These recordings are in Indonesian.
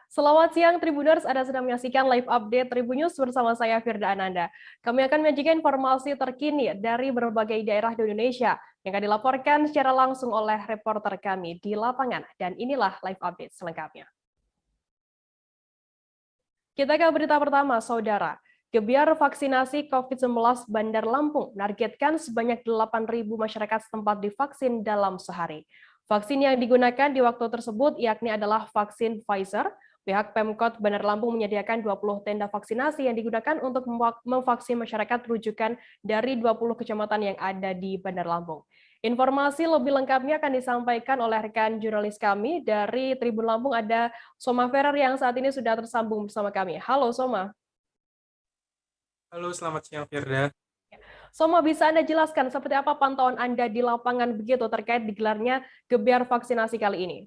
Selamat siang Tribuners, Anda sedang menyaksikan live update Tribunnews bersama saya Firda Ananda. Kami akan menyajikan informasi terkini dari berbagai daerah di Indonesia yang akan dilaporkan secara langsung oleh reporter kami di lapangan. Dan inilah live update selengkapnya. Kita ke berita pertama, Saudara. Gebiar vaksinasi COVID-19 Bandar Lampung menargetkan sebanyak 8.000 masyarakat setempat divaksin dalam sehari. Vaksin yang digunakan di waktu tersebut yakni adalah vaksin Pfizer. Pihak Pemkot Bandar Lampung menyediakan 20 tenda vaksinasi yang digunakan untuk memvaksin masyarakat rujukan dari 20 kecamatan yang ada di Bandar Lampung. Informasi lebih lengkapnya akan disampaikan oleh rekan jurnalis kami dari Tribun Lampung, ada Soma Ferrer yang saat ini sudah tersambung bersama kami. Halo Soma. Halo, selamat siang Firda. Soma, bisa Anda jelaskan seperti apa pantauan Anda di lapangan begitu terkait digelarnya gebiar vaksinasi kali ini?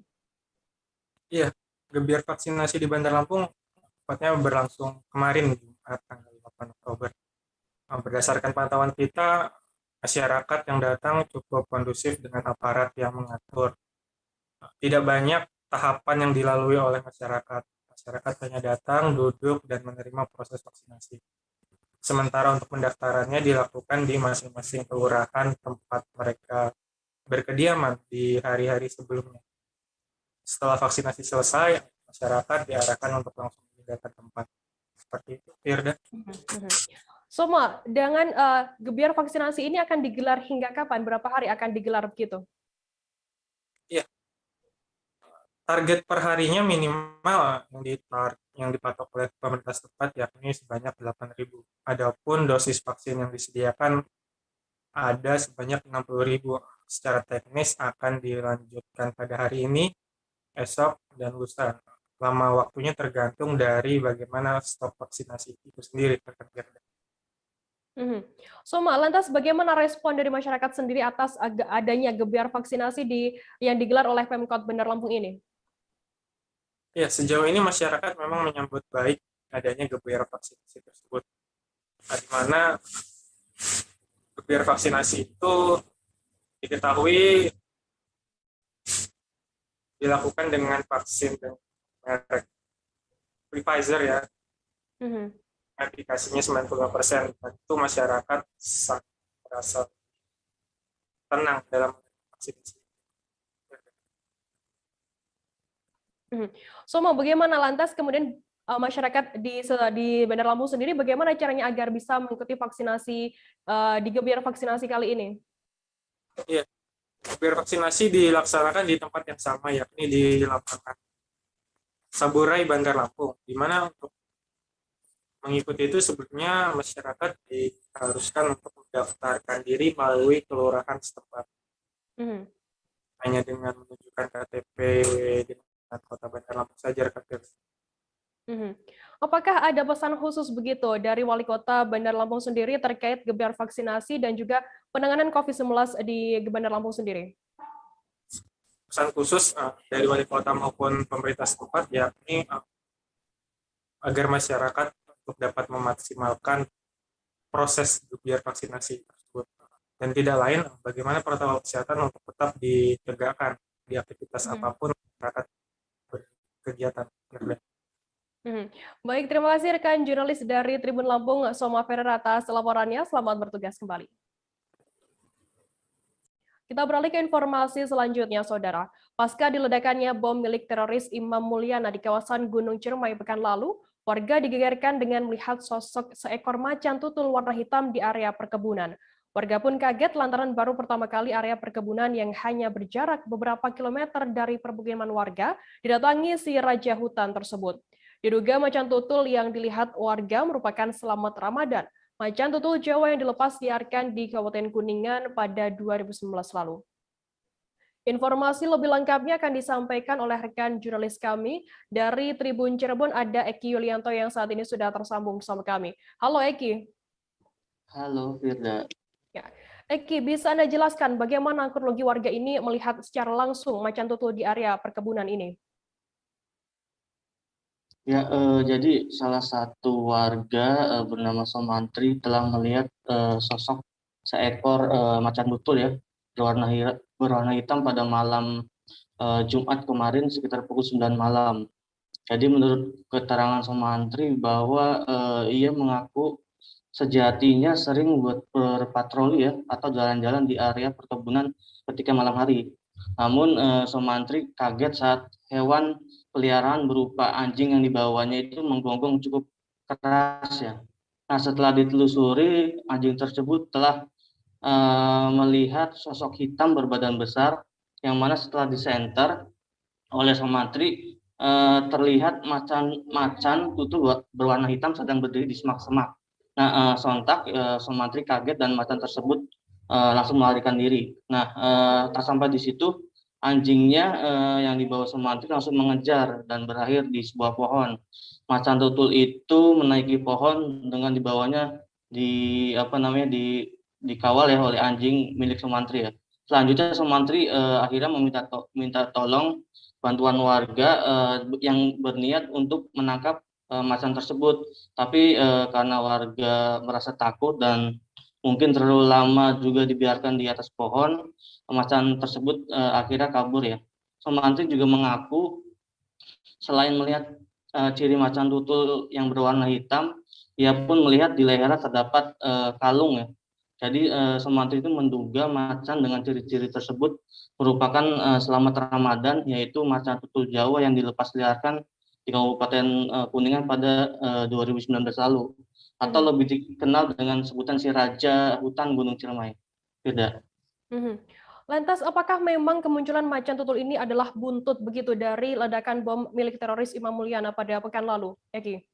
Iya, gebiar vaksinasi di Bandar Lampung tepatnya berlangsung kemarin, Jumat tanggal 8 Oktober. Berdasarkan pantauan kita, masyarakat yang datang cukup kondusif dengan aparat yang mengatur. Tidak banyak tahapan yang dilalui oleh masyarakat. Masyarakat hanya datang, duduk, dan menerima proses vaksinasi. Sementara untuk pendaftarannya dilakukan di masing-masing kelurahan tempat mereka berkediaman di hari-hari sebelumnya. Setelah vaksinasi selesai, masyarakat diarahkan untuk langsung meninggalkan tempat. Seperti itu, Firda. Soma, dengan gebiar vaksinasi ini akan digelar hingga kapan? Berapa hari akan digelar begitu? Iya, target per harinya minimal yang dipatok oleh pemerintah setempat yakni sebanyak 8.000. Adapun dosis vaksin yang disediakan ada sebanyak 60.000. Secara teknis akan dilanjutkan pada hari ini, esok, dan lusa. Lama waktunya tergantung dari bagaimana stok vaksinasi itu sendiri. Soma, lantas bagaimana respon dari masyarakat sendiri atas adanya gebiar vaksinasi yang digelar oleh Pemkot Bandar Lampung ini? Ya, sejauh ini masyarakat memang menyambut baik adanya gebiar vaksinasi tersebut. Di mana gebiar vaksinasi itu diketahui dilakukan dengan vaksin merek Pfizer ya. Aplikasinya 90%. Itu masyarakat sangat merasa tenang dalam vaksinasi. Soma, bagaimana lantas kemudian masyarakat di Bandar Lampung sendiri bagaimana caranya agar bisa mengikuti vaksinasi di gebiar vaksinasi kali ini? Iya, gebiar vaksinasi dilaksanakan di tempat yang sama yakni di lapangan Saburai Bandar Lampung, di mana untuk mengikuti itu sebelumnya masyarakat diharuskan untuk mendaftarkan diri melalui kelurahan setempat. Hanya dengan menunjukkan KTP dengan Kota Bandar Lampung saja. Apakah ada pesan khusus begitu dari Wali Kota Bandar Lampung sendiri terkait gebiar vaksinasi dan juga penanganan COVID-19 di Bandar Lampung sendiri? Pesan khusus dari Wali Kota maupun pemerintah setempat yakni agar masyarakat untuk dapat memaksimalkan proses gebiar vaksinasi tersebut. Dan tidak lain, bagaimana protokol kesehatan untuk tetap ditegakkan di aktivitas apapun masyarakat berkegiatan. Baik, terima kasih rekan jurnalis dari Tribun Lampung, Soma Ferrer atas laporannya. Selamat bertugas kembali. Kita beralih ke informasi selanjutnya, Saudara. Pasca diledakannya bom milik teroris Imam Mulyana di kawasan Gunung Ciremai pekan lalu, warga digegerkan dengan melihat sosok seekor macan tutul warna hitam di area perkebunan. Warga pun kaget lantaran baru pertama kali area perkebunan yang hanya berjarak beberapa kilometer dari permukiman warga didatangi si raja hutan tersebut. Diduga macan tutul yang dilihat warga merupakan Selamat Ramadan, macan tutul Jawa yang dilepas liarkan di Kabupaten Kuningan pada 2019 lalu. Informasi lebih lengkapnya akan disampaikan oleh rekan jurnalis kami dari Tribun Cirebon, ada Eki Yulianto yang saat ini sudah tersambung bersama kami. Halo Eki. Halo Firda. Ya. Eki, bisa Anda jelaskan bagaimana kronologi warga ini melihat secara langsung macan tutul di area perkebunan ini? Ya, jadi salah satu warga bernama Somantri telah melihat sosok seekor macan tutul ya berwarna hitam pada malam Jumat kemarin sekitar pukul 9 malam. Jadi menurut keterangan Sumantri bahwa ia mengaku sejatinya sering buat berpatroli ya atau jalan-jalan di area perkebunan ketika malam hari. Namun Sumantri kaget saat hewan peliharaan berupa anjing yang dibawanya itu menggonggong cukup keras ya. Nah, setelah ditelusuri, anjing tersebut telah melihat sosok hitam berbadan besar yang mana setelah disenter oleh Sumantri terlihat macan tutul berwarna hitam sedang berdiri di semak-semak. Nah, sontak Sumantri kaget dan macan tersebut langsung melarikan diri. Nah, tak sampai di situ, anjingnya yang dibawa Sumantri langsung mengejar dan berakhir di sebuah pohon. Macan tutul itu menaiki pohon dengan dibawanya dikawal ya oleh anjing milik Sumantri ya. Selanjutnya Sumantri akhirnya minta tolong bantuan warga yang berniat untuk menangkap macan tersebut. Tapi karena warga merasa takut dan mungkin terlalu lama juga dibiarkan di atas pohon, macan tersebut akhirnya kabur ya. Sumantri juga mengaku selain melihat ciri macan tutul yang berwarna hitam, ia pun melihat di lehernya terdapat kalung ya. Jadi Sumantri itu menduga macan dengan ciri-ciri tersebut merupakan selamat Ramadan, yaitu macan tutul Jawa yang dilepas liarkan di Kabupaten Kuningan pada 2019 lalu, atau lebih dikenal dengan sebutan si Raja Hutan Gunung Ciremai. Tidak. Lantas, apakah memang kemunculan macan tutul ini adalah buntut begitu dari ledakan bom milik teroris Imam Mulyana pada pekan lalu, Eki?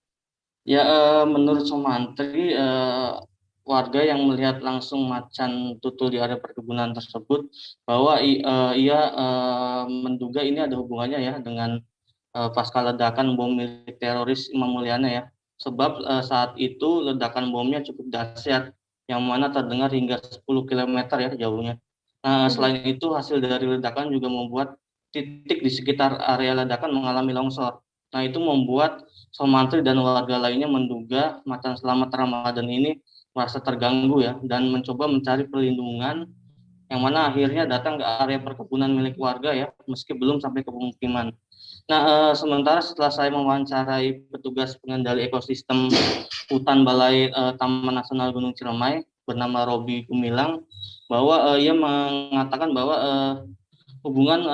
Ya, menurut Sumantri, warga yang melihat langsung macan tutul di area perkebunan tersebut bahwa ia menduga ini ada hubungannya ya dengan pasca ledakan bom milik teroris Imam Mulyana ya. Sebab saat itu ledakan bomnya cukup dahsyat yang mana terdengar hingga 10 km ya jauhnya. Nah, selain itu hasil dari ledakan juga membuat titik di sekitar area ledakan mengalami longsor. Nah, itu membuat Sumantri dan warga lainnya menduga macan selamat Ramadan ini merasa terganggu ya dan mencoba mencari perlindungan yang mana akhirnya datang ke area perkebunan milik warga ya meski belum sampai ke pemukiman. Nah, sementara setelah saya mewawancarai petugas pengendali ekosistem hutan Balai Taman Nasional Gunung Ciremai bernama Robi Gumilang bahwa ia mengatakan bahwa hubungan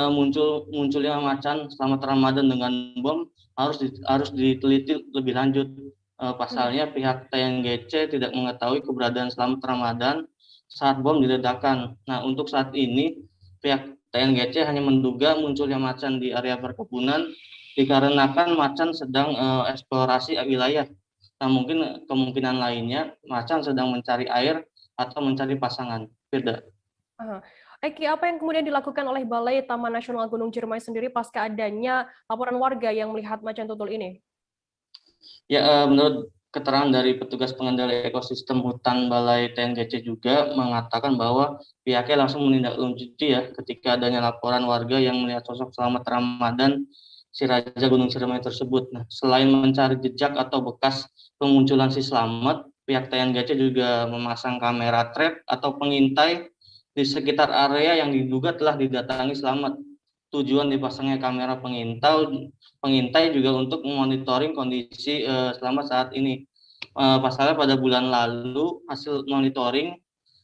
munculnya macan selamat Ramadan dengan bom harus diteliti lebih lanjut. Pasalnya pihak TNGC tidak mengetahui keberadaan selamat Ramadan saat bom diledakkan. Nah, untuk saat ini pihak TNGC hanya menduga munculnya macan di area perkebunan dikarenakan macan sedang eksplorasi wilayah. Nah, mungkin kemungkinan lainnya macan sedang mencari air atau mencari pasangan. Beda. Eki, apa yang kemudian dilakukan oleh Balai Taman Nasional Gunung Ciremai sendiri pasca adanya laporan warga yang melihat macan tutul ini? Ya, menurut keterangan dari petugas pengendali ekosistem hutan Balai TNGC juga mengatakan bahwa pihaknya langsung menindaklanjuti ya ketika adanya laporan warga yang melihat sosok selamat Ramadan si Raja Gunung Ciremai tersebut. Nah, selain mencari jejak atau bekas pemunculan si selamat, pihak TNGC juga memasang kamera trap atau pengintai di sekitar area yang diduga telah didatangi selamat. Tujuan dipasangnya kamera pengintai juga untuk memonitoring kondisi selamat saat ini. Pasalnya pada bulan lalu hasil monitoring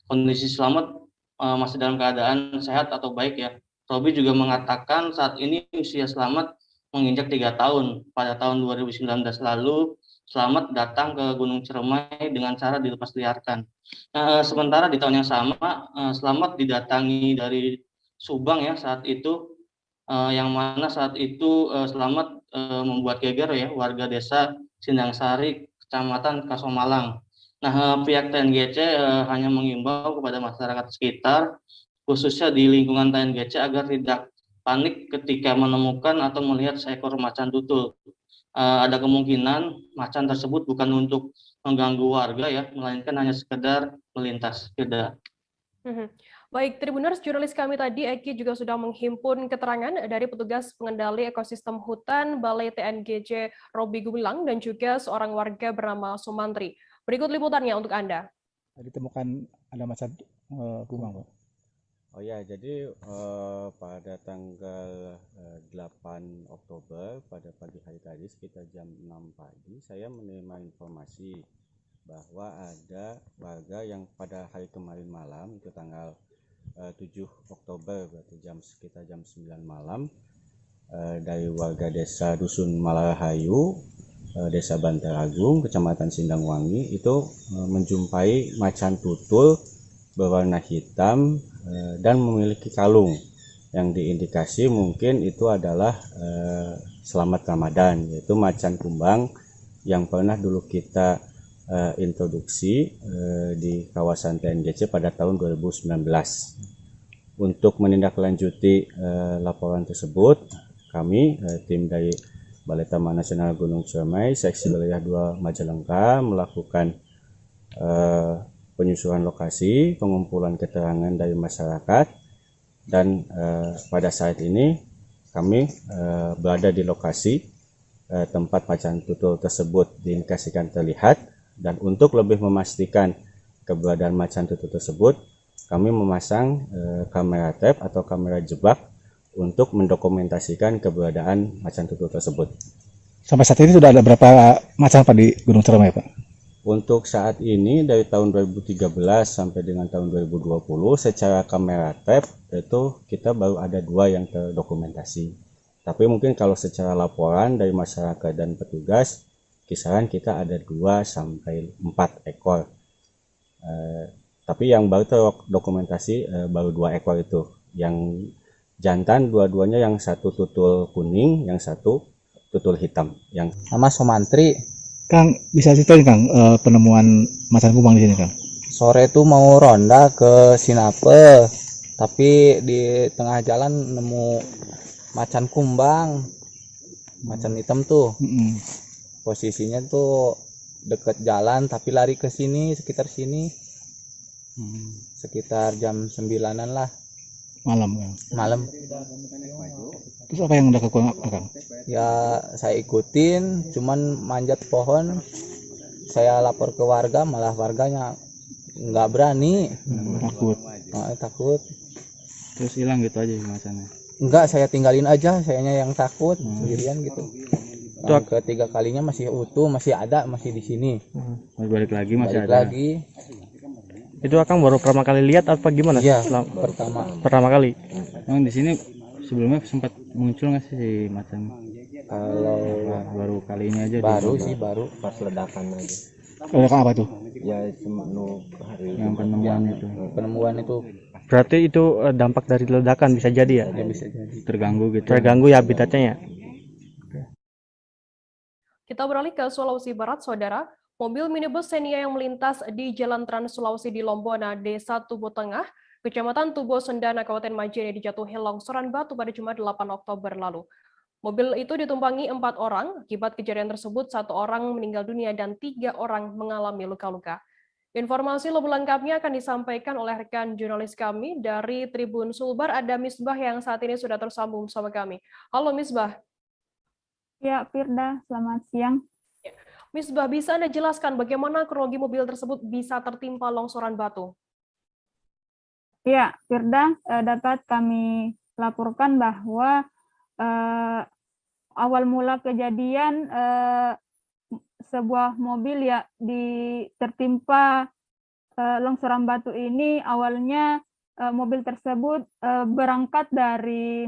kondisi selamat masih dalam keadaan sehat atau baik ya. Robi juga mengatakan saat ini usia selamat menginjak 3 tahun. Pada tahun 2019 lalu Selamat datang ke Gunung Ciremai dengan cara dilepas liarkan. Sementara di tahun yang sama Selamat didatangi dari Subang ya saat itu, yang mana saat itu Selamat membuat geger ya warga desa Sindangsari, Kecamatan Kasomalang. Nah, pihak TNGC hanya mengimbau kepada masyarakat sekitar, khususnya di lingkungan TNGC agar tidak panik ketika menemukan atau melihat seekor macan tutul. Ada kemungkinan macan tersebut bukan untuk mengganggu warga ya, melainkan hanya sekedar melintas. Tidak. Baik, Tribuners, jurnalis kami tadi, Eki, juga sudah menghimpun keterangan dari petugas pengendali ekosistem hutan Balai TNGC Robi Gumilang dan juga seorang warga bernama Sumantri. Berikut liputannya untuk Anda. Ditemukan ada macan bunga, Pak. Oh ya, jadi pada tanggal 8 Oktober pada pagi hari tadi sekitar jam 6 pagi saya menerima informasi bahwa ada warga yang pada hari kemarin malam itu tanggal 7 Oktober berarti sekitar jam 9 malam dari warga desa Dusun Malarahayu, Desa Bantaragung, Kecamatan Sindangwangi itu menjumpai macan tutul berwarna hitam dan memiliki kalung yang diindikasi mungkin itu adalah Selamat Ramadan, yaitu macan kumbang yang pernah dulu kita introduksi di kawasan TNGC pada tahun 2019. Untuk menindaklanjuti laporan tersebut, kami tim dari Balai Taman Nasional Gunung Ciremai Seksi Wilayah 2 Majalengka melakukan penyusuran lokasi, pengumpulan keterangan dari masyarakat, dan pada saat ini kami berada di lokasi tempat macan tutul tersebut diindikasikan terlihat, dan untuk lebih memastikan keberadaan macan tutul tersebut, kami memasang kamera trap atau kamera jebak untuk mendokumentasikan keberadaan macan tutul tersebut. Sampai saat ini sudah ada berapa macan Pak di Gunung Ciremai, Pak? Untuk saat ini dari tahun 2013 sampai dengan tahun 2020 secara kamera trap itu kita baru ada 2 yang terdokumentasi. Tapi mungkin kalau secara laporan dari masyarakat dan petugas kisaran kita ada 2 sampai 4 ekor. Tapi yang baru terdokumentasi baru 2 ekor itu. Yang jantan dua-duanya, yang satu tutul kuning, yang satu tutul hitam. Yang Nama Somantri. Kang, bisa ceritain Kang penemuan macan kumbang di sini Kang? Sore itu mau ronda ke Sinape, tapi di tengah jalan nemu macan kumbang, macan hitam tuh. Posisinya tuh deket jalan, tapi lari ke sini, sekitar sini. Sekitar jam 9-an lah. Malam Kang? Malam. Terus apa yang udah kekurangan Kang? Ya saya ikutin, cuman manjat pohon. Saya lapor ke warga, malah warganya nggak berani. Takut. Takut. Terus hilang gitu aja macannya? Enggak, saya tinggalin aja, sayanya yang takut sendirian gitu. Nah, ketiga kalinya masih utuh, masih ada, masih di sini. Balik lagi masih Balik ada. lagi. Itu Akang baru pertama kali lihat apa gimana? Iya, pertama kali. Emang di sini sebelumnya sempat muncul nggak sih si macan? Kalau Baru kali ini aja. Baru pas ledakan aja. Ledakan apa tuh? Ya hari Yang penemuan itu. penemuan itu Berarti itu dampak dari ledakan bisa jadi ya? bisa jadi. Terganggu gitu. Terganggu ya habitatnya ya? Kita beralih ke Sulawesi Barat, Saudara. Mobil minibus Xenia yang melintas di Jalan Trans Sulawesi di Lombona, Desa Tubo Tengah, Kecamatan Tubo Sendana, Kabupaten Majene dijatuhi longsoran batu pada Jumat 8 Oktober lalu. Mobil itu ditumpangi 4 orang. Akibat kejadian tersebut, 1 orang meninggal dunia dan 3 orang mengalami luka-luka. Informasi lebih lengkapnya akan disampaikan oleh rekan jurnalis kami dari Tribun Sulbar. Ada Misbah yang saat ini sudah tersambung bersama kami. Halo Misbah. Ya, Firda, selamat siang. Misbah, bisa Anda jelaskan bagaimana kronologi mobil tersebut bisa tertimpa longsoran batu? Ya, Firda, dapat kami laporkan bahwa awal mula kejadian sebuah mobil ya tertimpa longsoran batu ini. Awalnya mobil tersebut berangkat dari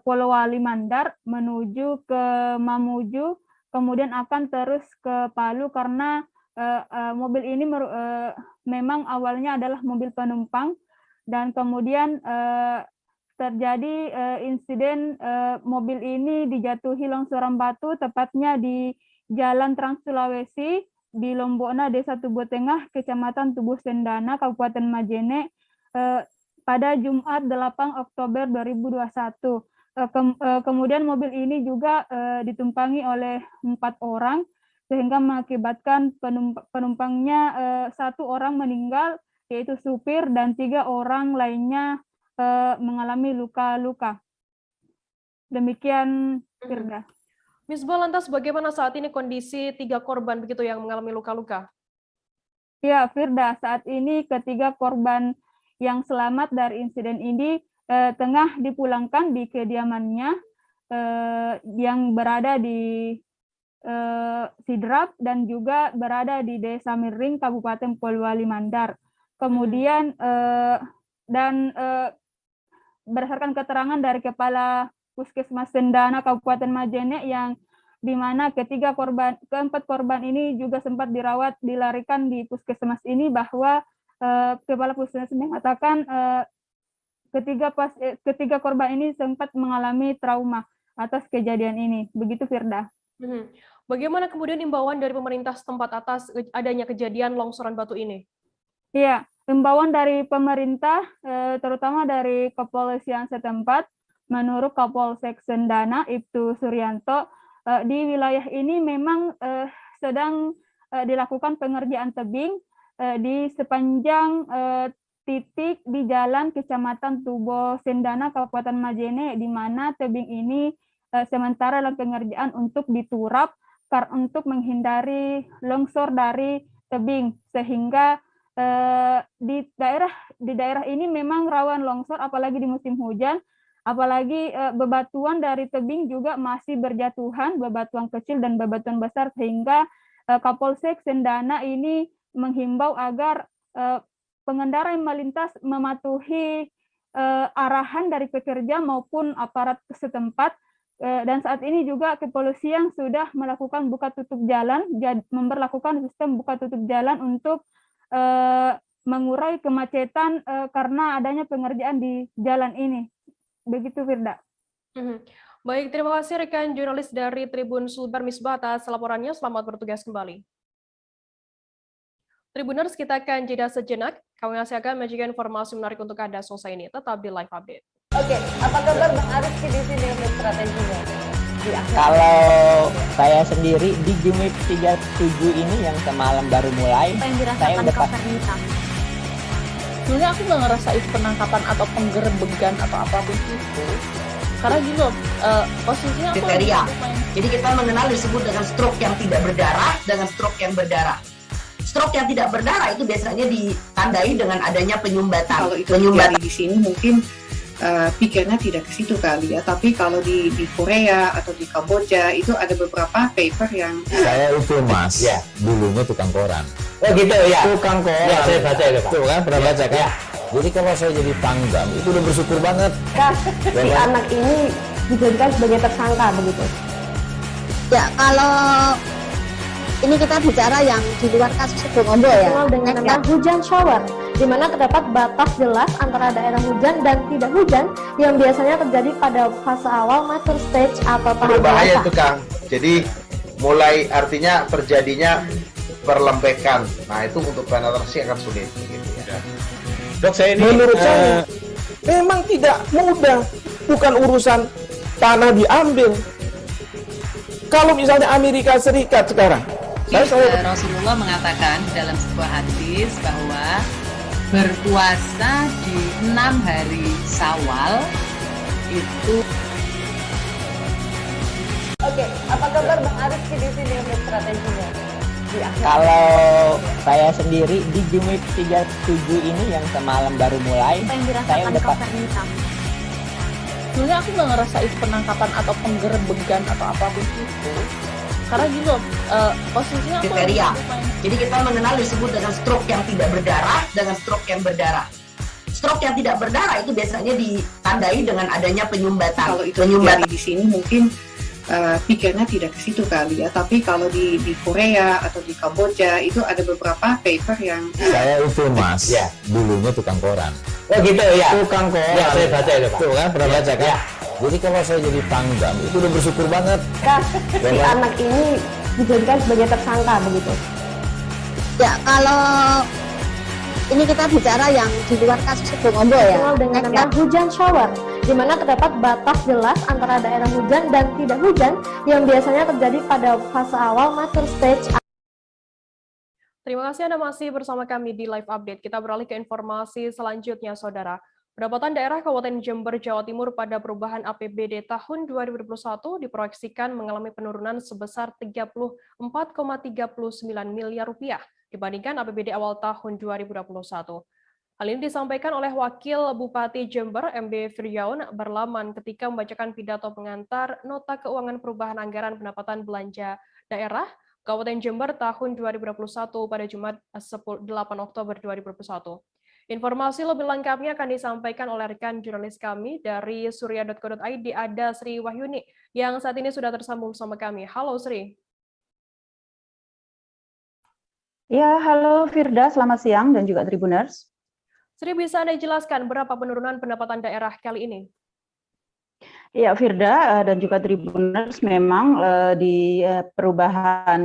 Polowali Mandar menuju ke Mamuju, kemudian akan terus ke Palu karena mobil ini memang awalnya adalah mobil penumpang, dan kemudian terjadi insiden mobil ini dijatuhi longsoran batu tepatnya di Jalan Trans Sulawesi di Lombona, Desa Tubo Tengah, Kecamatan Tubo Sendana, Kabupaten Majene pada Jumat 8 Oktober 2021. Kemudian mobil ini juga ditumpangi oleh 4 orang sehingga mengakibatkan penumpangnya 1 orang meninggal, yaitu supir, dan 3 orang lainnya mengalami luka-luka. Demikian, Firda. Misbah, lantas bagaimana saat ini kondisi 3 korban begitu yang mengalami luka-luka? Ya, Firda, saat ini ketiga korban yang selamat dari insiden ini tengah dipulangkan di kediamannya yang berada di Sidrap dan juga berada di Desa Miring, Kabupaten Polewali Mandar. Kemudian berdasarkan keterangan dari Kepala Puskesmas Sendana Kabupaten Majene yang di mana keempat korban ini juga sempat dilarikan di puskesmas ini, bahwa Kepala Puskesmas mengatakan ketiga korban ini sempat mengalami trauma atas kejadian ini. Begitu, Firda. Bagaimana kemudian imbauan dari pemerintah setempat atas adanya kejadian longsoran batu ini? Iya, imbauan dari pemerintah, terutama dari kepolisian setempat, menurut Kapolsek Sendana Ibtu Suryanto, di wilayah ini memang sedang dilakukan pengerjaan tebing di sepanjang titik di Jalan Kecamatan Tubo Sendana Kabupaten Majene, di mana tebing ini sementara dalam pengerjaan untuk diturap untuk menghindari longsor dari tebing, sehingga di daerah ini memang rawan longsor apalagi di musim hujan. Apalagi bebatuan dari tebing juga masih berjatuhan, bebatuan kecil dan bebatuan besar, sehingga Kapolsek Sendana ini menghimbau agar pengendara yang melintas mematuhi arahan dari pekerja maupun aparat setempat. Dan saat ini juga kepolisian sudah melakukan buka tutup jalan, memberlakukan sistem buka tutup jalan untuk mengurai kemacetan karena adanya pengerjaan di jalan ini. Begitu, Firda. Baik, terima kasih rekan jurnalis dari Tribun Sulbar Misbah atas laporannya. Selamat bertugas kembali. Tribuners, kita akan jeda sejenak. Kami masih akan menyajikan informasi menarik untuk Anda selesai ini. Tetap di Live Update. Oke, apa kabar Bang Arif di sini untuk strateginya? Kalau saya sendiri di Jumip 37 ini yang semalam baru mulai, apa yang saya dirasakan udah Kak Fernita? Sebenarnya aku nggak ngerasa itu penangkapan atau penggerbegan atau apapun itu, karena gini loh, posisinya aku kriteria. Jadi kita mengenal disebut dengan stroke yang tidak berdarah dengan stroke yang berdarah. Stroke yang tidak berdarah itu biasanya ditandai dengan adanya penyumbatan. Kalau itu terjadi di sini mungkin pikirnya tidak ke situ kali ya, tapi kalau di Korea atau di Kamboja itu ada beberapa paper yang saya itu mas ya dulunya tukang koran. Oh gitu ya, tukang koran ya, saya baca itu Pak. Tuh kan pernah baca kan ya. Jadi kalau saya jadi pangdam itu udah bersyukur banget. Si anak ini dijadikan sebagai tersangka begitu ya. Kalau ini kita bicara yang di luar kasus Situbondo ya, dengan nama hujan shower, di mana terdapat batas jelas antara daerah hujan dan tidak hujan yang biasanya terjadi pada fase awal mature stage atau tahap berbahaya itu Kang. Jadi mulai artinya terjadinya perlembekan. Nah itu untuk penetrasi akan sulit. Gitu ya. Dok, saya ini menurut saya memang tidak mudah. Bukan urusan tanah diambil. Kalau misalnya Amerika Serikat sekarang, Rasulullah mengatakan dalam sebuah hadis bahwa berpuasa di 6 hari Syawal itu. Oke, apa kabar Bang Arif di sini untuk strateginya? Kalau saya sendiri di Jumip 37 ini yang semalam baru mulai, apa yang saya dirasakan udah Kak Fernita? Sebenarnya aku nggak ngerasa itu penangkapan atau penggerbegan atau apapun itu, karena gini loh, posisinya aku kriteria. Jadi kita mengenal disebut dengan stroke yang tidak berdarah dengan stroke yang berdarah. Stroke yang tidak berdarah itu biasanya ditandai dengan adanya penyumbatan. Kalau itu terjadi di sini mungkin pikirnya tidak ke situ kali ya, tapi kalau di Korea atau di Kamboja itu ada beberapa paper yang saya itu mas ya dulunya tukang koran. Oh gitu ya, tukang koran ya, saya baca itu Pak. Tuh kan pernah baca kan ya. Jadi kalau saya jadi pangdam itu udah bersyukur banget. Si anak ini dijadikan sebagai tersangka begitu ya. Kalau ini kita bicara yang di luar kasus Situbondo ya, dengan nama hujan shower, di mana terdapat batas jelas antara daerah hujan dan tidak hujan yang biasanya terjadi pada fase awal mature stage. Terima kasih Anda masih bersama kami di Live Update. Kita beralih ke informasi selanjutnya, Saudara. Pendapatan daerah Kabupaten Jember, Jawa Timur pada perubahan APBD tahun 2021 diproyeksikan mengalami penurunan sebesar 34,39 miliar rupiah dibandingkan APBD awal tahun 2021. Hal ini disampaikan oleh Wakil Bupati Jember, MB Firyaun Berlaman, ketika membacakan pidato pengantar Nota Keuangan Perubahan Anggaran Pendapatan Belanja Daerah Kabupaten Jember tahun 2021 pada Jumat 8 Oktober 2021. Informasi lebih lengkapnya akan disampaikan oleh rekan jurnalis kami dari surya.co.id, ada Sri Wahyuni, yang saat ini sudah tersambung sama kami. Halo Sri. Ya, halo Firda, selamat siang dan juga Tribuners. Sri, bisa Anda jelaskan berapa penurunan pendapatan daerah kali ini? Ya, Firda dan juga Tribuners, memang di perubahan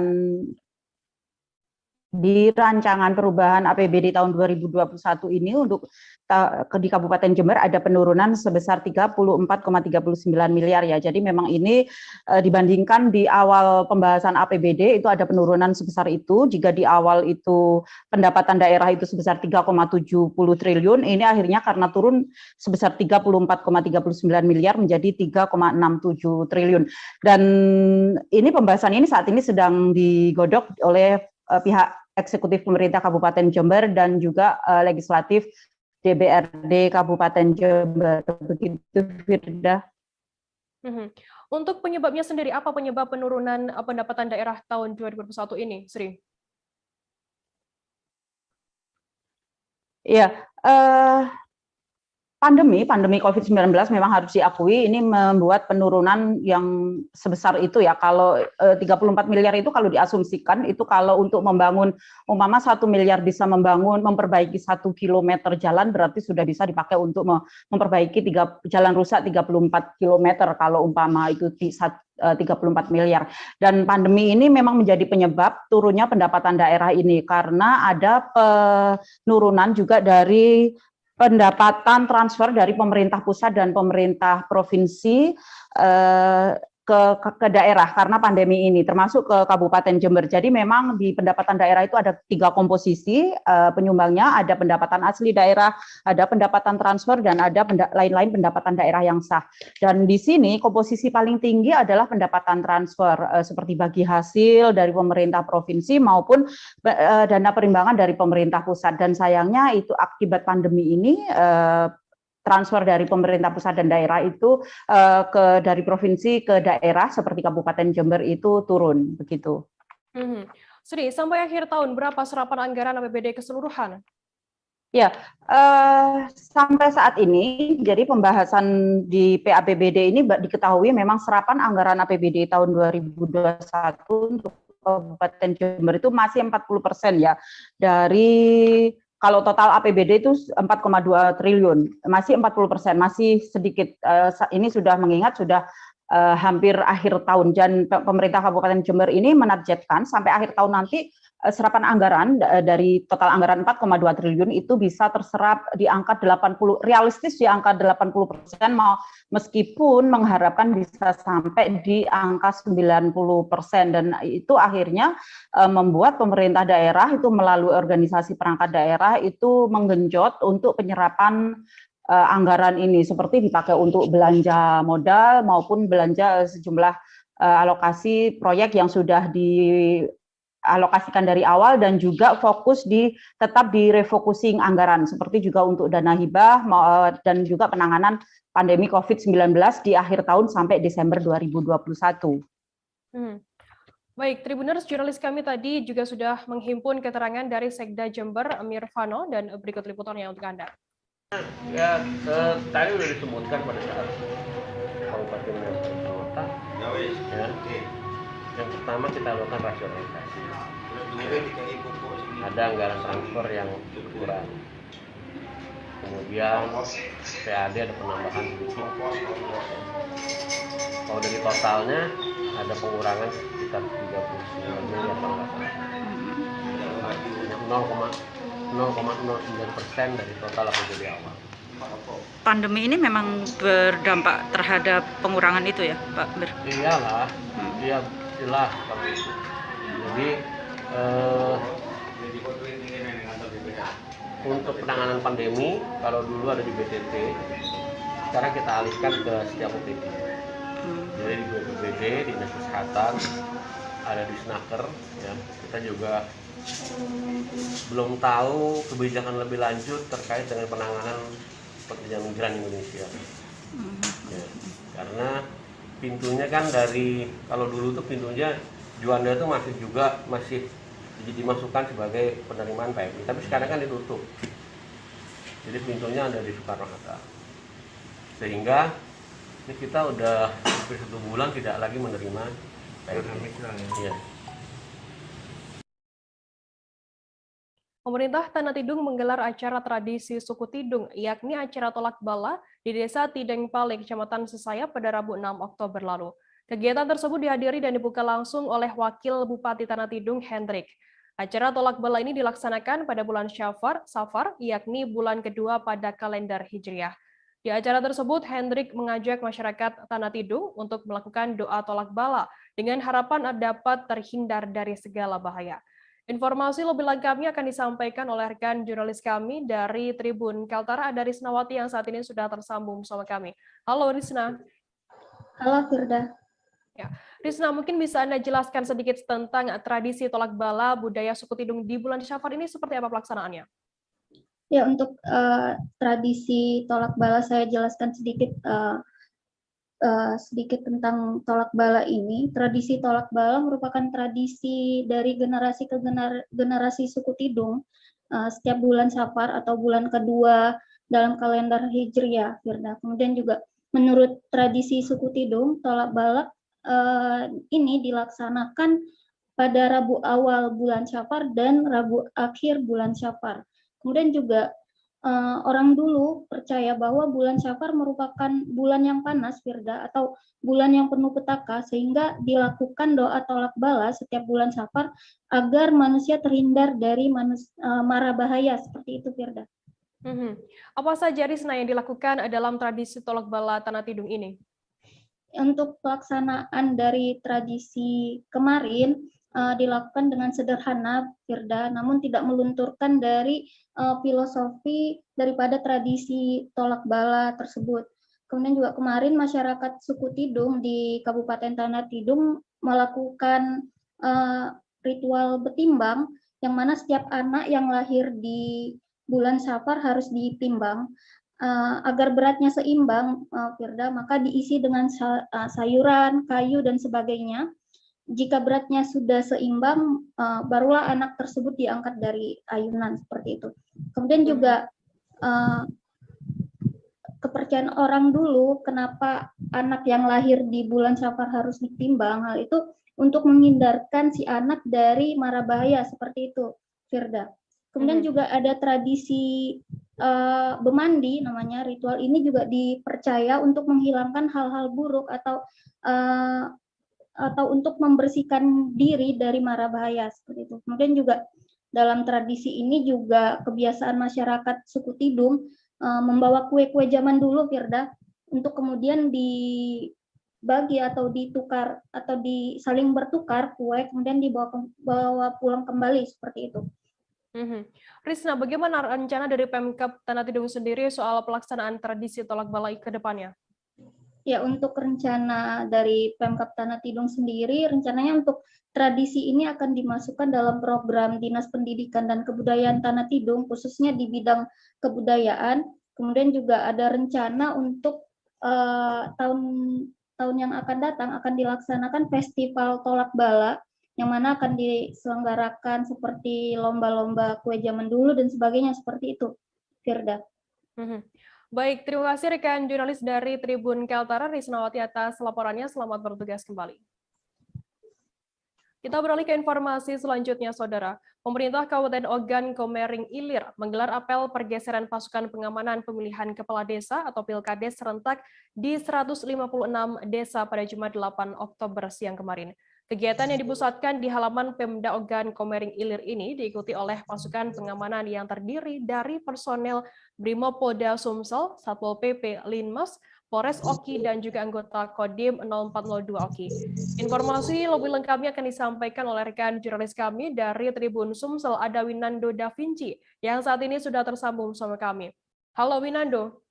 di rancangan perubahan APBD tahun 2021 ini untuk di Kabupaten Jember ada penurunan sebesar 34,39 miliar ya. Jadi memang ini dibandingkan di awal pembahasan APBD itu ada penurunan sebesar itu. Jika di awal itu pendapatan daerah itu sebesar 3,70 triliun, ini akhirnya karena turun sebesar 34,39 miliar menjadi 3,67 triliun. Dan ini pembahasan ini saat ini sedang digodok oleh pihak eksekutif pemerintah Kabupaten Jember dan juga legislatif DPRD Kabupaten Jember. Begitu, Firda. Untuk penyebabnya sendiri, apa penyebab penurunan pendapatan daerah tahun 2021 ini, Sri? Iya, pandemi COVID-19 memang harus diakui ini membuat penurunan yang sebesar itu ya. Kalau 34 miliar itu kalau diasumsikan itu kalau untuk membangun umpama 1 miliar bisa memperbaiki 1 kilometer jalan, berarti sudah bisa dipakai untuk memperbaiki jalan rusak 34 kilometer kalau umpama itu 34 miliar. Dan pandemi ini memang menjadi penyebab turunnya pendapatan daerah ini karena ada penurunan juga dari pendapatan transfer dari pemerintah pusat dan pemerintah provinsi ke daerah karena pandemi ini, termasuk ke Kabupaten Jember. Jadi memang di pendapatan daerah itu ada 3 komposisi penyumbangnya, ada pendapatan asli daerah, ada pendapatan transfer, dan ada lain-lain pendapatan daerah yang sah. Dan di sini komposisi paling tinggi adalah pendapatan transfer, seperti bagi hasil dari pemerintah provinsi maupun dana perimbangan dari pemerintah pusat. Dan sayangnya itu akibat pandemi ini, transfer dari pemerintah pusat dan daerah itu dari provinsi ke daerah seperti Kabupaten Jember itu turun, begitu. Sri, sampai akhir tahun berapa serapan anggaran APBD keseluruhan? Ya, sampai saat ini, jadi pembahasan di PAPBD ini diketahui memang serapan anggaran APBD tahun 2021 untuk Kabupaten Jember itu masih 40% ya, dari kalau total APBD itu 4,2 triliun, masih 40%, masih sedikit. Ini sudah mengingat sudah hampir akhir tahun, dan pemerintah Kabupaten Jember ini menargetkan sampai akhir tahun nanti serapan anggaran dari total anggaran 4,2 triliun itu bisa terserap di angka 80, realistis di angka 80%, meskipun mengharapkan bisa sampai di angka 90%, dan itu akhirnya membuat pemerintah daerah itu melalui organisasi perangkat daerah itu menggenjot untuk penyerapan anggaran ini, seperti dipakai untuk belanja modal maupun belanja sejumlah alokasi proyek yang sudah dialokasikan dari awal, dan juga fokus tetap di refocusing anggaran, seperti juga untuk dana hibah dan juga penanganan pandemi COVID-19 di akhir tahun sampai Desember 2021. Baik, Tribuners, jurnalis kami tadi juga sudah menghimpun keterangan dari Sekda Jember, Mirvano, dan berikut liputannya untuk Anda. Ya, tadi sudah disebutkan pada saat Kabupaten Kota, ya, yang pertama kita lakukan rasionalisasi. Ada anggaran transfer yang kurang, kemudian PAD ada penambahan sedikit. Kalau dari totalnya ada pengurangan sekitar 39 miliar kalau nggak salah. 0,09% dari total APBD awal. Pandemi ini memang berdampak terhadap pengurangan itu ya, Pak Ber? Iyalah, iya jelas kalau itu. Jadi untuk penanganan pandemi, kalau dulu ada di BTT, sekarang kita alihkan ke setiap OPD. Jadi di BPBD, Dinas Kesehatan, ada di Snaker, ya. Kita juga belum tahu kebijakan lebih lanjut terkait dengan penanganan pekerja migran Indonesia. Ya, karena pintunya kan dari, kalau dulu tuh pintunya Juanda itu masih dimasukkan sebagai penerimaan PMI, tapi sekarang kan ditutup. Jadi pintunya ada di Soekarno-Hatta. Sehingga ini kita udah hampir 1 bulan tidak lagi menerima PMI. Iya. Pemerintah Tanah Tidung menggelar acara tradisi suku Tidung, yakni acara tolak bala di Desa Tideng Pale, Kecamatan Sesaya pada Rabu 6 Oktober lalu. Kegiatan tersebut dihadiri dan dibuka langsung oleh Wakil Bupati Tanah Tidung, Hendrik. Acara tolak bala ini dilaksanakan pada bulan Safar, yakni bulan kedua pada kalender Hijriah. Di acara tersebut, Hendrik mengajak masyarakat Tanah Tidung untuk melakukan doa tolak bala dengan harapan dapat terhindar dari segala bahaya. Informasi lebih lengkapnya akan disampaikan oleh rekan jurnalis kami dari Tribun Kaltara, ada Risnawati yang saat ini sudah tersambung bersama kami. Halo Risna. Halo Firda. Ya, Risna, mungkin bisa Anda jelaskan sedikit tentang tradisi tolak bala budaya suku Tidung di bulan Syafar ini seperti apa pelaksanaannya? Ya, untuk tradisi tolak bala saya jelaskan sedikit tentang tolak bala ini. Tradisi tolak bala merupakan tradisi dari generasi ke generasi suku Tidung setiap bulan Safar atau bulan kedua dalam kalender Hijriah, Firda. Kemudian juga menurut tradisi suku Tidung, tolak bala ini dilaksanakan pada Rabu awal bulan Safar dan Rabu akhir bulan Safar. Kemudian juga orang dulu percaya bahwa bulan Safar merupakan bulan yang panas, Firda, atau bulan yang penuh petaka, sehingga dilakukan doa tolak bala setiap bulan Safar agar manusia terhindar dari mara bahaya, seperti itu, Firda. Apa saja, Risna, yang dilakukan dalam tradisi tolak bala Tanah Tidung ini? Untuk pelaksanaan dari tradisi kemarin dilakukan dengan sederhana, Firda, namun tidak melunturkan dari filosofi daripada tradisi tolak bala tersebut. Kemudian juga kemarin masyarakat suku Tidung di Kabupaten Tanah Tidung melakukan ritual betimbang, yang mana setiap anak yang lahir di bulan Safar harus ditimbang. Agar beratnya seimbang, Firda, maka diisi dengan sayuran, kayu, dan sebagainya. Jika beratnya sudah seimbang, barulah anak tersebut diangkat dari ayunan, seperti itu. Kemudian juga kepercayaan orang dulu, kenapa anak yang lahir di bulan Safar harus ditimbang, hal itu untuk menghindarkan si anak dari mara bahaya, seperti itu, Firda. Kemudian juga ada tradisi bemandi, namanya. Ritual ini juga dipercaya untuk menghilangkan hal-hal buruk atau untuk membersihkan diri dari mara bahaya, seperti itu. Kemudian juga dalam tradisi ini juga kebiasaan masyarakat suku Tidung membawa kue-kue zaman dulu, Firda, untuk kemudian dibagi atau ditukar atau saling bertukar kue, kemudian dibawa pulang kembali, seperti itu. Risna, bagaimana rencana dari Pemkab Tanah Tidung sendiri soal pelaksanaan tradisi tolak bala ke depannya? Ya, untuk rencana dari Pemkab Tanah Tidung sendiri, rencananya untuk tradisi ini akan dimasukkan dalam program Dinas Pendidikan dan Kebudayaan Tanah Tidung, khususnya di bidang kebudayaan. Kemudian juga ada rencana untuk tahun yang akan datang akan dilaksanakan festival tolak bala, yang mana akan diselenggarakan seperti lomba-lomba kue zaman dulu dan sebagainya, seperti itu, Firda. Baik, terima kasih rekan jurnalis dari Tribun Kaltara, Risnawati, atas laporannya. Selamat bertugas kembali. Kita beralih ke informasi selanjutnya, Saudara. Pemerintah Kabupaten Ogan Komering Ilir menggelar apel pergeseran pasukan pengamanan pemilihan kepala desa atau Pilkades serentak di 156 desa pada Jumat 8 Oktober siang kemarin. Kegiatan yang dipusatkan di halaman Pemda Ogan Komering Ilir ini diikuti oleh pasukan pengamanan yang terdiri dari personel Brimopolda Sumsel, Satpol PP Linmas, Polres Oki, dan juga anggota Kodim 0402 Oki. Informasi lebih lengkapnya akan disampaikan oleh rekan jurnalis kami dari Tribun Sumsel, ada Winando Da Vinci, yang saat ini sudah tersambung sama kami. Halo Winando.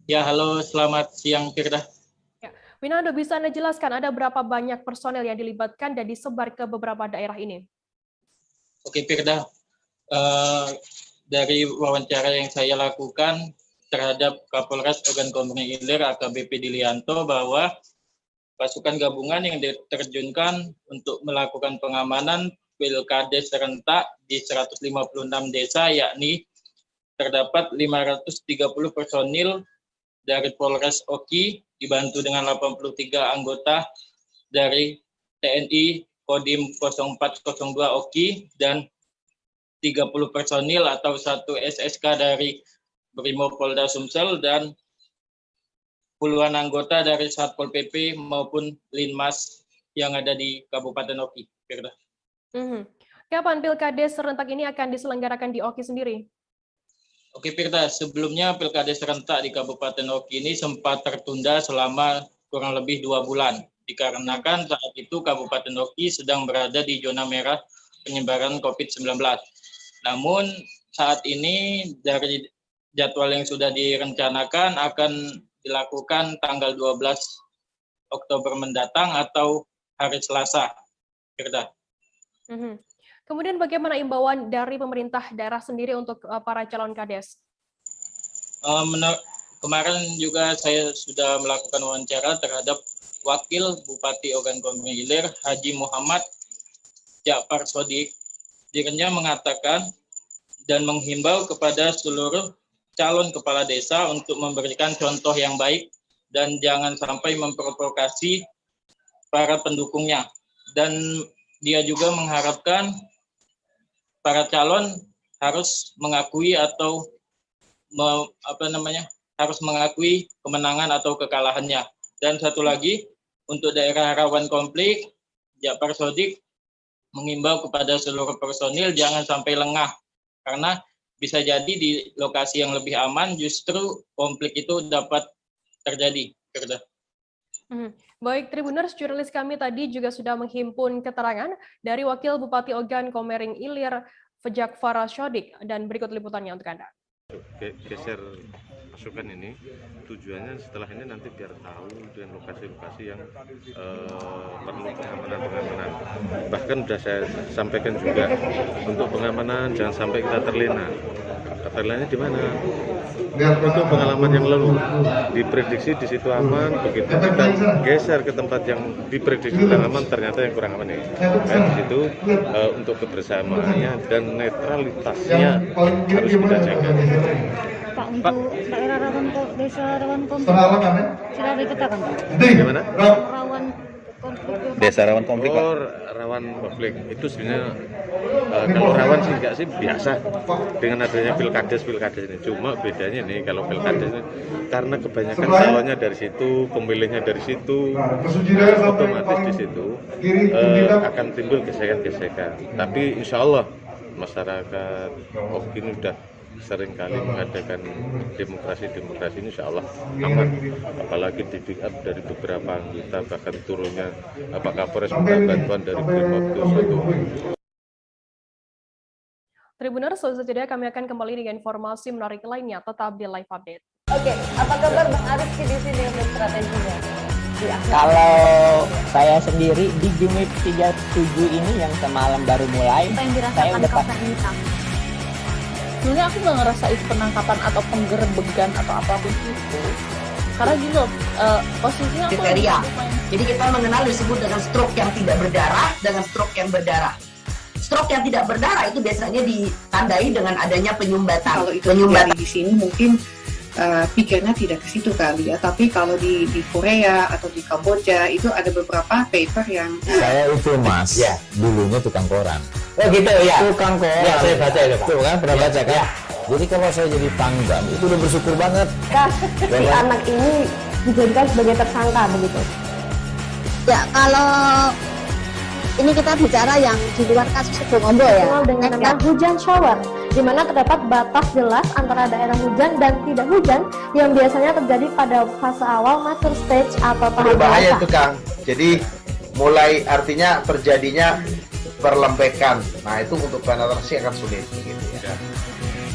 Ya, halo, selamat siang Firda. Winando, bisa Anda jelaskan ada berapa banyak personel yang dilibatkan dan disebar ke beberapa daerah ini? Oke, Firda. Dari wawancara yang saya lakukan terhadap Kapolres Ogan Komering Ilir AKBP Dilianto bahwa pasukan gabungan yang diterjunkan untuk melakukan pengamanan Pilkades serentak di 156 desa, yakni terdapat 530 personil dari Polres Oki dibantu dengan 83 anggota dari TNI Kodim 0402 Oki dan 30 personil atau 1 SSK dari Brimopolda Sumsel dan puluhan anggota dari Satpol PP maupun Linmas yang ada di Kabupaten Oki. Firda. Kapan Pilkades serentak ini akan diselenggarakan di Oki sendiri? Oke, Firda, sebelumnya Pilkades serentak di Kabupaten Oki ini sempat tertunda selama kurang lebih 2 bulan. Dikarenakan saat itu Kabupaten Oki sedang berada di zona merah penyebaran COVID-19. Namun saat ini dari jadwal yang sudah direncanakan akan dilakukan tanggal 12 Oktober mendatang atau hari Selasa. Firda. Kemudian bagaimana imbauan dari pemerintah daerah sendiri untuk para calon kades? Kemarin juga saya sudah melakukan wawancara terhadap Wakil Bupati Ogan Komering Ilir, Haji Muhammad Ja'far Sodik. Dirinya mengatakan dan menghimbau kepada seluruh calon kepala desa untuk memberikan contoh yang baik dan jangan sampai memprovokasi para pendukungnya. Dan dia juga mengharapkan para calon harus mengakui atau harus mengakui kemenangan atau kekalahannya. Dan satu lagi, untuk daerah rawan konflik, Ja'far Sodik mengimbau kepada seluruh personil jangan sampai lengah, karena bisa jadi di lokasi yang lebih aman justru konflik itu dapat terjadi. Baik, Tribuners, jurnalis kami tadi juga sudah menghimpun keterangan dari Wakil Bupati Ogan Komering Ilir, Ja'far Sodik, dan berikut liputannya untuk Anda. Geser pasukan ini tujuannya setelah ini nanti biar tahu dengan lokasi-lokasi yang perlu pengamanan. Bahkan sudah saya sampaikan juga untuk pengamanan jangan sampai kita terlena. Terlenanya di mana? Untuk pengalaman yang lalu diprediksi di situ aman, begitu kita geser ke tempat yang diprediksi kurang aman ternyata yang kurang aman ya. Di situ untuk kebersamaannya dan netralitasnya harus kita jaga. Pak, untuk daerah rawan desa rawan konflik sudah diketahui, Pak? Gimana? Rawan konflik. Desa rawan konflik, Pak? Rawan konflik itu sebenarnya kalau rawan sih enggak sih biasa dengan adanya pilkades ini. Cuma bedanya nih kalau pilkades ini karena kebanyakan calonnya dari situ, pemilihnya dari situ, otomatis di situ akan timbul gesekan-gesekan. Tapi insya Allah masyarakat Oki ini udah sering kali mengadakan demokrasi ini insya Allah aman, apalagi di pick up dari beberapa anggota bahkan turunnya Pak Kapolres minta bantuan dari Brimob 21. Tribuners, selanjutnya kami akan kembali dengan informasi menarik lainnya, tetap di live update. Oke, apa kabar Bang Arifki di sini untuk strateginya? Kalau saya sendiri di Jumit 37 ini yang semalam baru mulai, saya udah pasti. Sebenarnya aku nggak ngerasa itu penangkapan atau penggerebegan atau apapun itu, karena gini loh, posisinya aku kriteria. Jadi kita mengenal disebut dengan stroke yang tidak berdarah dengan stroke yang berdarah. Stroke yang tidak berdarah itu biasanya ditandai dengan adanya penyumbatan. Kalau itu terjadi di sini mungkin pikirnya tidak ke situ kali ya, tapi kalau di Korea atau di Kamboja itu ada beberapa paper yang saya itu Mas, ya, dulunya tukang koran. Oh gitu ya. Tukang koran. Ya, saya baca itu, Pak. Tuh kan pernah baca kan? Ya. Jadi kalau saya jadi pangdam itu udah bersyukur banget. Si anak ini dijadikan sebagai tersangka begitu. Ya, kalau ini kita bicara yang di luar kasus Sebongombo ya. Dengan nama hujan shower, di mana terdapat batas jelas antara daerah hujan dan tidak hujan yang biasanya terjadi pada fase awal mature stage atau tahap bahaya itu Kang. Jadi mulai artinya terjadinya perlembekan. Nah itu untuk penetrasi akan sulit begitu ya.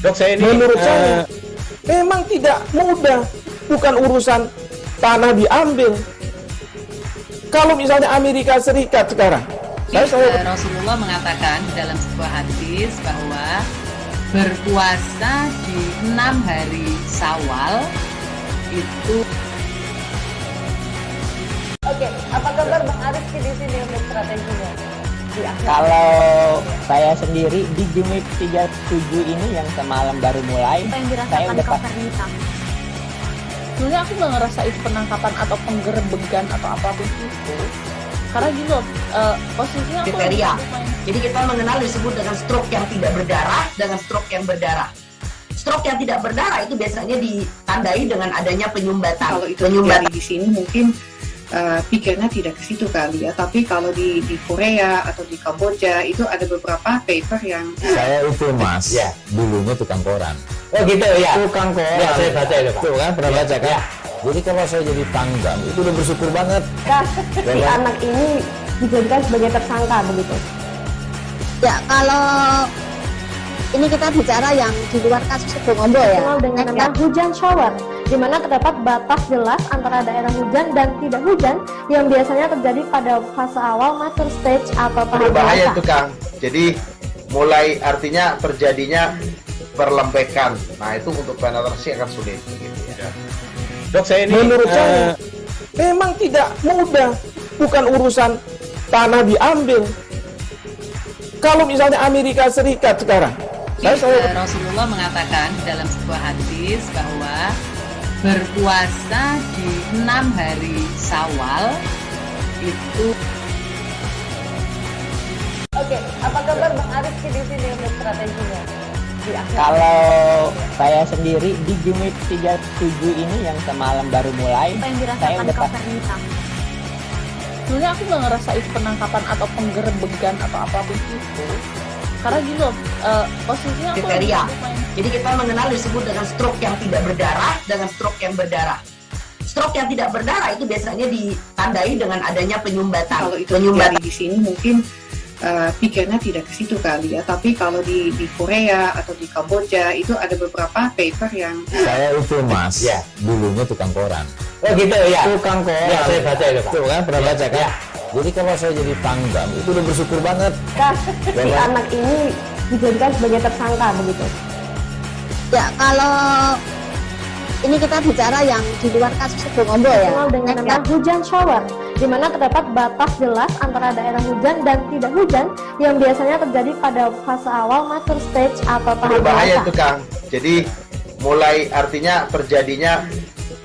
Dok, saya ini menurut saya memang tidak mudah, bukan urusan tanah diambil. Kalau misalnya Amerika Serikat sekarang Rasulullah mengatakan dalam sebuah hadis bahwa berpuasa di 6 hari Syawal itu. Oke, apa kabar Bang Arifki di sini untuk strateginya? Kalau saya sendiri di Jumip 37 ini yang semalam baru mulai, saya udah sebenarnya aku nggak ngerasa itu penangkapan atau penggerebegan atau apapun itu, karena gini loh, posisinya aku kriteria. Jadi kita mengenal disebut dengan stroke yang tidak berdarah dengan stroke yang berdarah. Stroke yang tidak berdarah itu biasanya ditandai dengan adanya penyumbatan. Kalau itu terjadi di sini mungkin pikirnya tidak ke situ kali ya, tapi kalau di Korea atau di Kamboja itu ada beberapa paper yang saya itu mas, ya dulunya tukang koran. Oh gitu ya, Tukang koran. Ya, saya baca itu Pak. Tuh kan pernah baca kan? Ya. Jadi kalau saya jadi pangdam itu udah bersyukur banget. Si anak ini dijadikan sebagai tersangka begitu. Ya, kalau ini kita bicara yang di luar kasus Sebongombo ya, dengan nama hujan shower, di mana terdapat batas jelas antara daerah hujan dan tidak hujan yang biasanya terjadi pada fase awal mature stage atau tahap berbahaya dewasa. itu Kang. Jadi mulai artinya terjadinya perlembekan. Nah itu untuk penetrasi akan sulit. Gitu ya. Dok, saya ini menurut saya memang tidak mudah, bukan urusan tanah diambil. Kalau misalnya Amerika Serikat sekarang, Rasulullah mengatakan dalam sebuah hadis bahwa berpuasa di 6 hari Syawal itu. Oke, apa kabar Bang Arifki di sini untuk strateginya? Kalau saya sendiri di Jumip 37 ini yang semalam baru mulai, saya udah sebenarnya aku nggak ngerasa itu penangkapan atau penggerebegan atau apapun itu, karena gini loh, posisinya aku kriteria. Jadi kita mengenal disebut dengan stroke yang tidak berdarah dengan stroke yang berdarah. Stroke yang tidak berdarah itu biasanya ditandai dengan adanya penyumbatan. Kalau itu terjadi di sini mungkin pikirnya tidak ke situ kali ya, tapi kalau di Korea atau di Kamboja itu ada beberapa paper yang saya itu mas, ya dulunya tukang koran. Oh gitu ya, Tukang koran. Ya, saya baca itu Pak. Tuh kan pernah baca kan? Ya. Jadi kalau saya jadi pangdam itu udah bersyukur banget. Si anak ini dijadikan sebagai tersangka begitu. Ya, kalau ini kita bicara yang di luar kasus Sebongombo ya, dengan nama hujan shower, di mana terdapat batas jelas antara daerah hujan dan tidak hujan yang biasanya terjadi pada fase awal mature stage atau tahap berbahaya dewasa. itu Kang. Jadi mulai artinya terjadinya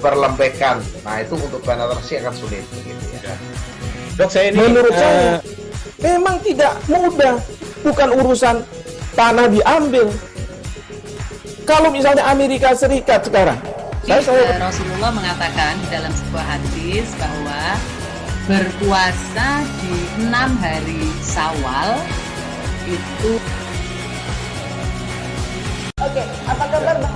perlembekan. Nah itu untuk penetrasi akan sulit. Gitu ya. Dok, saya ini menurut saya memang tidak mudah, bukan urusan tanah diambil. Kalau misalnya Amerika Serikat sekarang, Rasulullah mengatakan dalam sebuah hadis bahwa berpuasa di 6 hari Syawal itu. Oke, apa kabar Bang?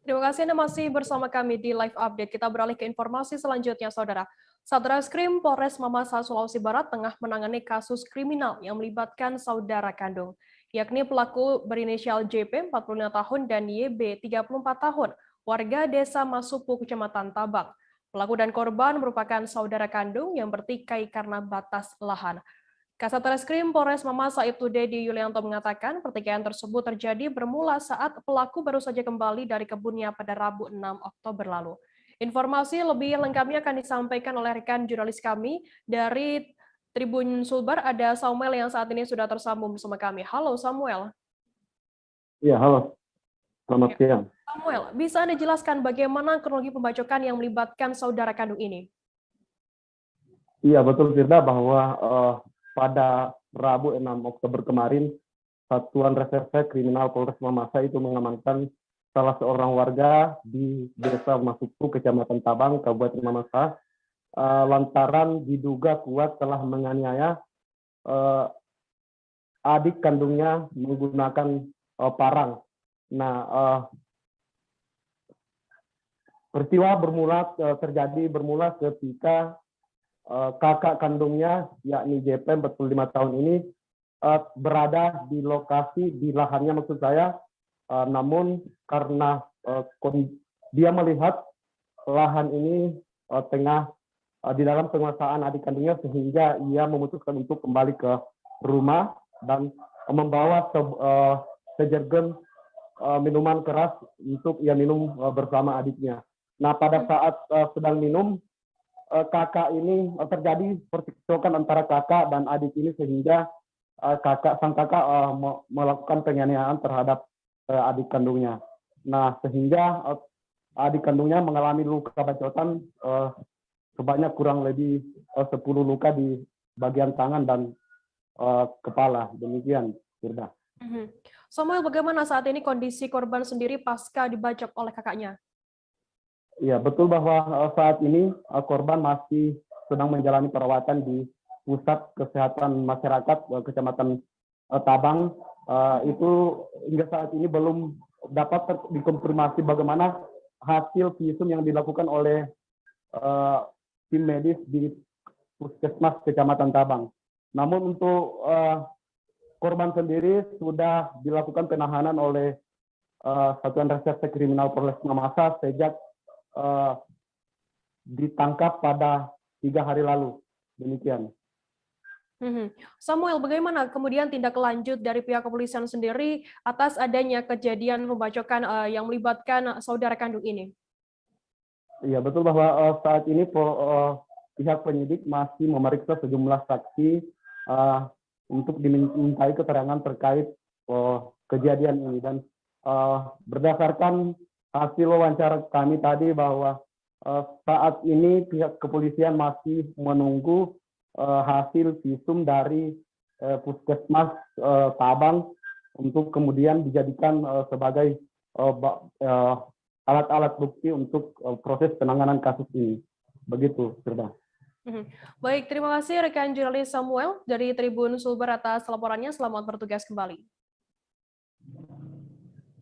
Terima kasih Anda masih bersama kami di Live Update. Kita beralih ke informasi selanjutnya, Saudara. Satreskrim Polres Mamasa, Sulawesi Barat tengah menangani kasus kriminal yang melibatkan saudara kandung, yakni pelaku berinisial JP 45 tahun dan YB 34 tahun, warga desa Masupu, Kecamatan Tabang. Pelaku dan korban merupakan saudara kandung yang bertikai karena batas lahan. Kasat Reskrim Polres Mamasa Ibtu Dedi Yulianto mengatakan pertikaian tersebut terjadi bermula saat pelaku baru saja kembali dari kebunnya pada Rabu 6 Oktober lalu. Informasi lebih lengkapnya akan disampaikan oleh rekan jurnalis kami dari Tribun Sulbar. Ada Samuel yang saat ini sudah tersambung bersama kami. Halo Samuel. Iya, halo. Selamat siang. Samuel, bisa Anda jelaskan bagaimana kronologi pembacokan yang melibatkan saudara kandung ini? Iya, betul Firda, bahwa pada Rabu 6 Oktober kemarin, Satuan Reserse Kriminal Polres Mamasa itu mengamankan salah seorang warga di Desa Masupu, Kecamatan Tabang, Kabupaten Mamasa, lantaran diduga kuat telah menganiaya adik kandungnya menggunakan parang. Nah, peristiwa terjadi bermula ketika kakak kandungnya, yakni JP 45 tahun ini, berada di lokasi, di lahannya maksud saya, namun karena dia melihat lahan ini tengah di dalam penguasaan adik kandungnya sehingga ia memutuskan untuk kembali ke rumah dan membawa sejergen minuman keras untuk ia minum bersama adiknya. Nah, pada saat sedang minum, kakak ini terjadi percekcokan antara kakak dan adik ini sehingga sang kakak melakukan penganiayaan terhadap adik kandungnya. Nah, sehingga adik kandungnya mengalami luka bacotan sebanyak kurang lebih 10 luka di bagian tangan dan kepala. Demikian, Firda. Samuel, bagaimana saat ini kondisi korban sendiri pasca dibacok oleh kakaknya? Ya, betul bahwa saat ini korban masih sedang menjalani perawatan di Pusat Kesehatan Masyarakat Kecamatan Tabang. Itu hingga saat ini belum dapat dikonfirmasi bagaimana hasil visum yang dilakukan oleh tim medis di Puskesmas Kecamatan Tabang. Namun untuk korban sendiri sudah dilakukan penahanan oleh Satuan Reserse Kriminal Polres Mamasa sejak ditangkap pada 3 hari lalu. Demikian. Samuel, bagaimana kemudian tindak lanjut dari pihak kepolisian sendiri atas adanya kejadian pembacokan yang melibatkan saudara kandung ini? Iya, betul bahwa saat ini pihak penyidik masih memeriksa sejumlah saksi untuk dimintai keterangan terkait kejadian ini, dan berdasarkan hasil wawancara kami tadi bahwa saat ini pihak kepolisian masih menunggu hasil visum dari Puskesmas Tabang untuk kemudian dijadikan sebagai alat-alat bukti untuk proses penanganan kasus ini. Begitu, Firda. Baik, terima kasih rekan jurnalis Samuel dari Tribun Sulber atas laporannya. Selamat bertugas kembali.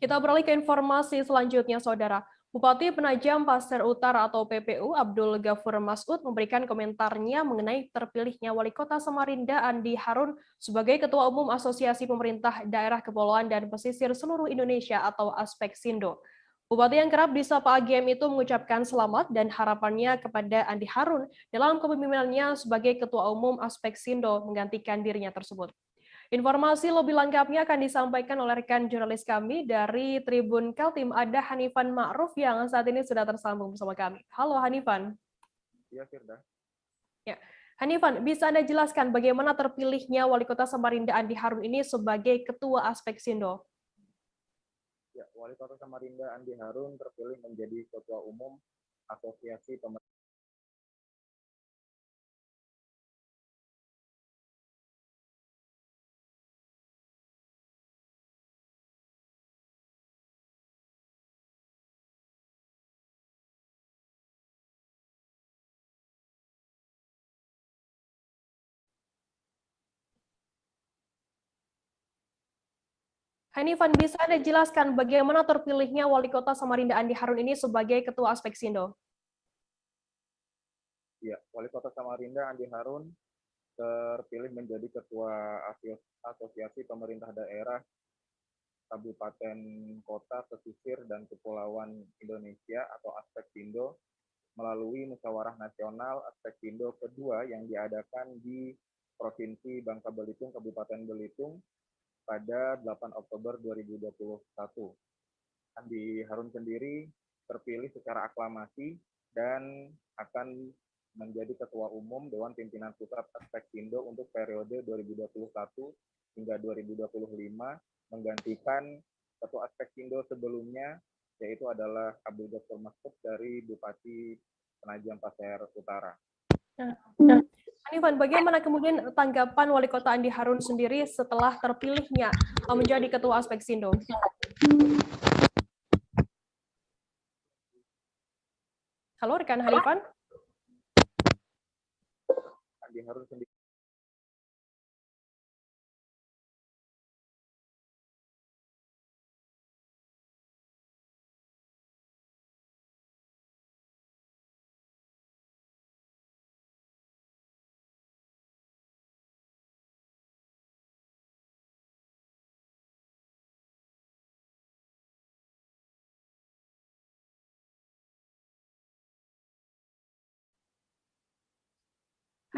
Kita beralih ke informasi selanjutnya, Saudara. Bupati Penajam Pasir Utara atau PPU Abdul Ghafur Masud memberikan komentarnya mengenai terpilihnya Wali Kota Samarinda Andi Harun sebagai Ketua Umum Asosiasi Pemerintah Daerah Kepulauan dan Pesisir Seluruh Indonesia atau Aspeksindo. Bupati yang kerap disapa AGM itu mengucapkan selamat dan harapannya kepada Andi Harun dalam kepemimpinannya sebagai Ketua Umum Aspeksindo menggantikan dirinya tersebut. Informasi lebih lengkapnya akan disampaikan oleh rekan jurnalis kami dari Tribun Kaltim, ada Hanifan Ma'ruf yang saat ini sudah tersambung bersama kami. Halo Hanifan. Iya, Firda. Ya, Hanifan, bisa Anda jelaskan bagaimana terpilihnya Wali Kota Samarinda Andi Harun ini sebagai Ketua Aspeksindo? Ya, Wali Kota Samarinda Andi Harun terpilih menjadi Ketua Umum Asosiasi Pemerintah. Hanifan, bisa Anda jelaskan bagaimana terpilihnya Wali Kota Samarinda Andi Harun ini sebagai Ketua Aspeksindo? Ya, Wali Kota Samarinda Andi Harun terpilih menjadi Ketua Asosiasi Pemerintah Daerah Kabupaten, Kota, Pesisir, dan Kepulauan Indonesia atau Aspeksindo melalui Musyawarah Nasional Aspeksindo kedua yang diadakan di Provinsi Bangka Belitung, Kabupaten Belitung pada 8 Oktober 2021. Andi Harun sendiri terpilih secara aklamasi dan akan menjadi Ketua Umum Dewan Pimpinan Pusat Aspeksindo untuk periode 2021 hingga 2025, menggantikan Ketua Aspeksindo sebelumnya, yaitu adalah Abdul Ghafur Masud dari Bupati Penajam Pasir Utara. Hanifan, bagaimana kemudian tanggapan Wali Kota Andi Harun sendiri setelah terpilihnya menjadi Ketua Aspeksindo? Halo, rekan Hanifan. Andi Harun sendiri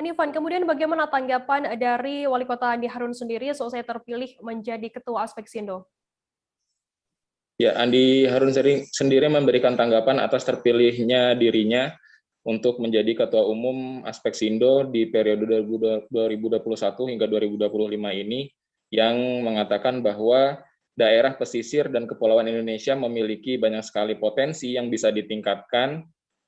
ini Van, kemudian bagaimana tanggapan dari Wali Kota Andi Harun sendiri selesai terpilih menjadi Ketua Aspeksindo? Ya, Andi Harun sendiri memberikan tanggapan atas terpilihnya dirinya untuk menjadi Ketua Umum Aspeksindo di periode 2021 hingga 2025 ini, yang mengatakan bahwa daerah pesisir dan kepulauan Indonesia memiliki banyak sekali potensi yang bisa ditingkatkan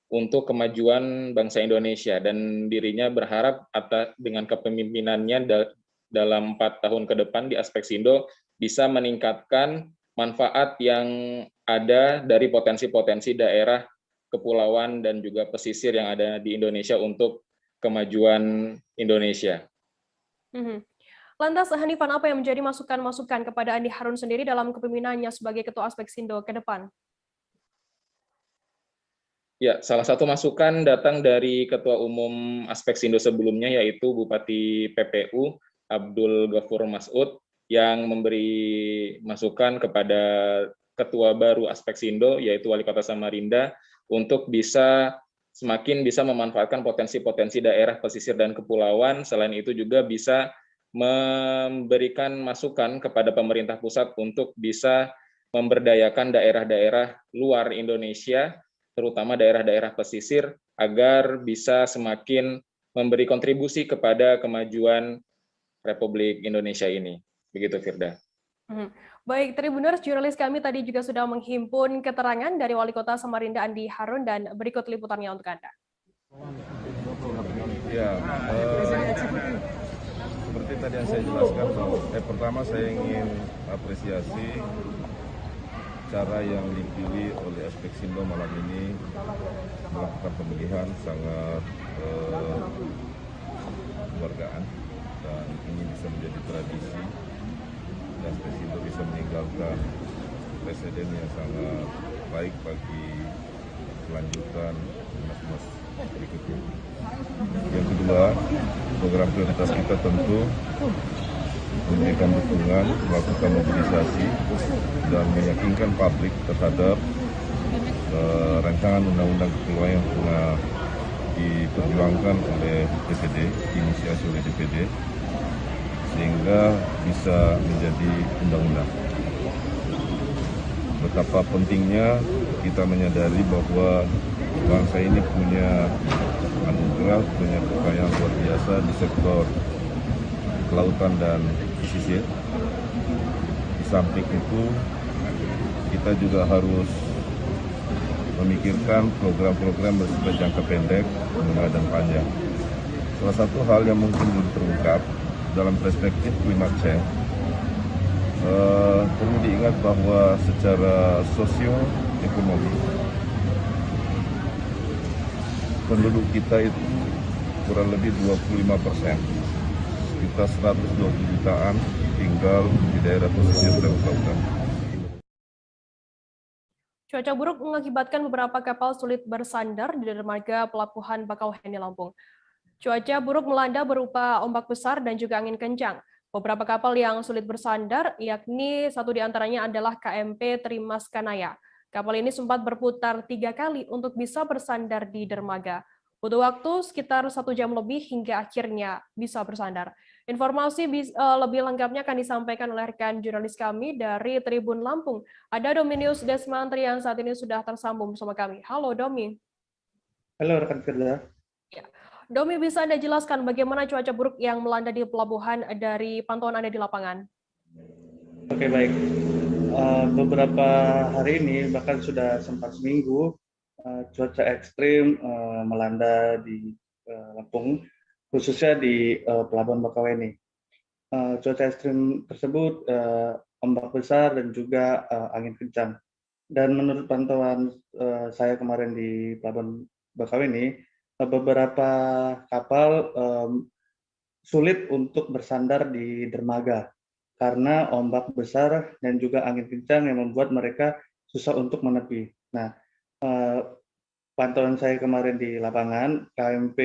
untuk kemajuan bangsa Indonesia, dan dirinya berharap dengan kepemimpinannya dalam 4 tahun ke depan di Aspeksindo bisa meningkatkan manfaat yang ada dari potensi-potensi daerah kepulauan dan juga pesisir yang ada di Indonesia untuk kemajuan Indonesia. Lantas, Hanifan, apa yang menjadi masukan-masukan kepada Andi Harun sendiri dalam kepemimpinannya sebagai Ketua Aspeksindo ke depan? Ya, salah satu masukan datang dari Ketua Umum Aspeksindo sebelumnya, yaitu Bupati PPU Abdul Ghafur Mas'ud, yang memberi masukan kepada Ketua baru Aspeksindo, yaitu Wali Kota Samarinda, untuk semakin bisa memanfaatkan potensi-potensi daerah pesisir dan kepulauan. Selain itu juga bisa memberikan masukan kepada pemerintah pusat untuk bisa memberdayakan daerah-daerah luar Indonesia, terutama daerah-daerah pesisir, agar bisa semakin memberi kontribusi kepada kemajuan Republik Indonesia ini. Begitu, Firda. Baik, Tribuners, jurnalis kami tadi juga sudah menghimpun keterangan dari Wali Kota Samarinda Andi Harun, dan berikut liputannya untuk Anda. Ya, seperti tadi yang saya jelaskan, pertama saya ingin apresiasi cara yang dipilih oleh Aspeksindo malam ini melakukan pemilihan sangat kekeluargaan, dan ini bisa menjadi tradisi. Aspeksindo bisa meninggalkan presiden yang sangat baik bagi kelanjutan mas berikutnya. Yang kedua, program prioritas kita tentu memberikan dukungan, melakukan mobilisasi, dan meyakinkan publik terhadap rancangan undang-undang kepulauan yang pernah diperjuangkan oleh DPD, diinisiasi oleh DPD, sehingga bisa menjadi undang-undang. Betapa pentingnya kita menyadari bahwa bangsa ini punya anugerah, punya kekayaan luar biasa di sektor kelautan dan pesisir. Di samping itu, kita juga harus memikirkan program-program bersifat jangka pendek, menengah, dan panjang. Salah satu hal yang mungkin belum terungkap dalam perspektif climate change, perlu diingat bahwa secara sosio-ekonomi penduduk kita itu kurang lebih 25%, sekitar 120 jutaan tinggal di daerah pesisir dan kelautan. Cuaca buruk mengakibatkan beberapa kapal sulit bersandar di dermaga Pelabuhan Bakauheni, Lampung. Cuaca buruk melanda berupa ombak besar dan juga angin kencang. Beberapa kapal yang sulit bersandar, yakni satu di antaranya adalah KMP Trimas Kanaya. Kapal ini sempat berputar 3 kali untuk bisa bersandar di dermaga. Butuh waktu sekitar 1 jam lebih hingga akhirnya bisa bersandar. Informasi lebih lengkapnya akan disampaikan oleh rekan jurnalis kami dari Tribun Lampung. Ada Dominius Desmantri yang saat ini sudah tersambung bersama kami. Halo, Domi. Halo, rekan Firda. Domi, bisa Anda jelaskan bagaimana cuaca buruk yang melanda di pelabuhan dari pantauan Anda di lapangan? Oke, baik. Beberapa hari ini, bahkan sudah sempat seminggu, cuaca ekstrim melanda di Lampung, khususnya di Pelabuhan Bakauheni. Cuaca ekstrim tersebut ombak besar dan juga angin kencang. Dan menurut pantauan saya kemarin di Pelabuhan Bakauheni, beberapa kapal sulit untuk bersandar di dermaga karena ombak besar dan juga angin kencang yang membuat mereka susah untuk menepi. Nah, pantauan saya kemarin di lapangan, KMP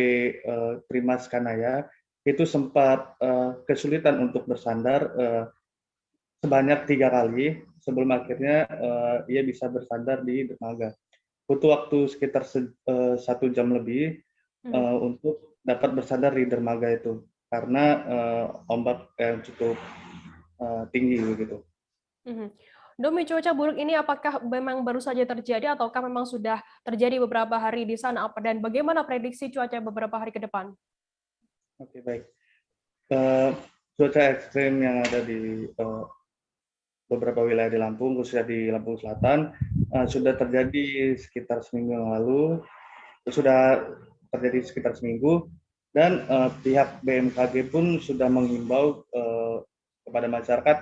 Trimas Kanaya itu sempat kesulitan untuk bersandar sebanyak 3 kali sebelum akhirnya ia bisa bersandar di dermaga. Butuh waktu sekitar 1 jam lebih untuk dapat bersandar di dermaga itu karena ombak yang cukup tinggi begitu. Domi, cuaca buruk ini apakah memang baru saja terjadi ataukah memang sudah terjadi beberapa hari di sana, dan bagaimana prediksi cuaca beberapa hari ke depan? Oke, baik. Cuaca ekstrim yang ada di beberapa wilayah di Lampung, khususnya di Lampung Selatan, sudah terjadi sekitar seminggu yang lalu, dan pihak BMKG pun sudah menghimbau kepada masyarakat,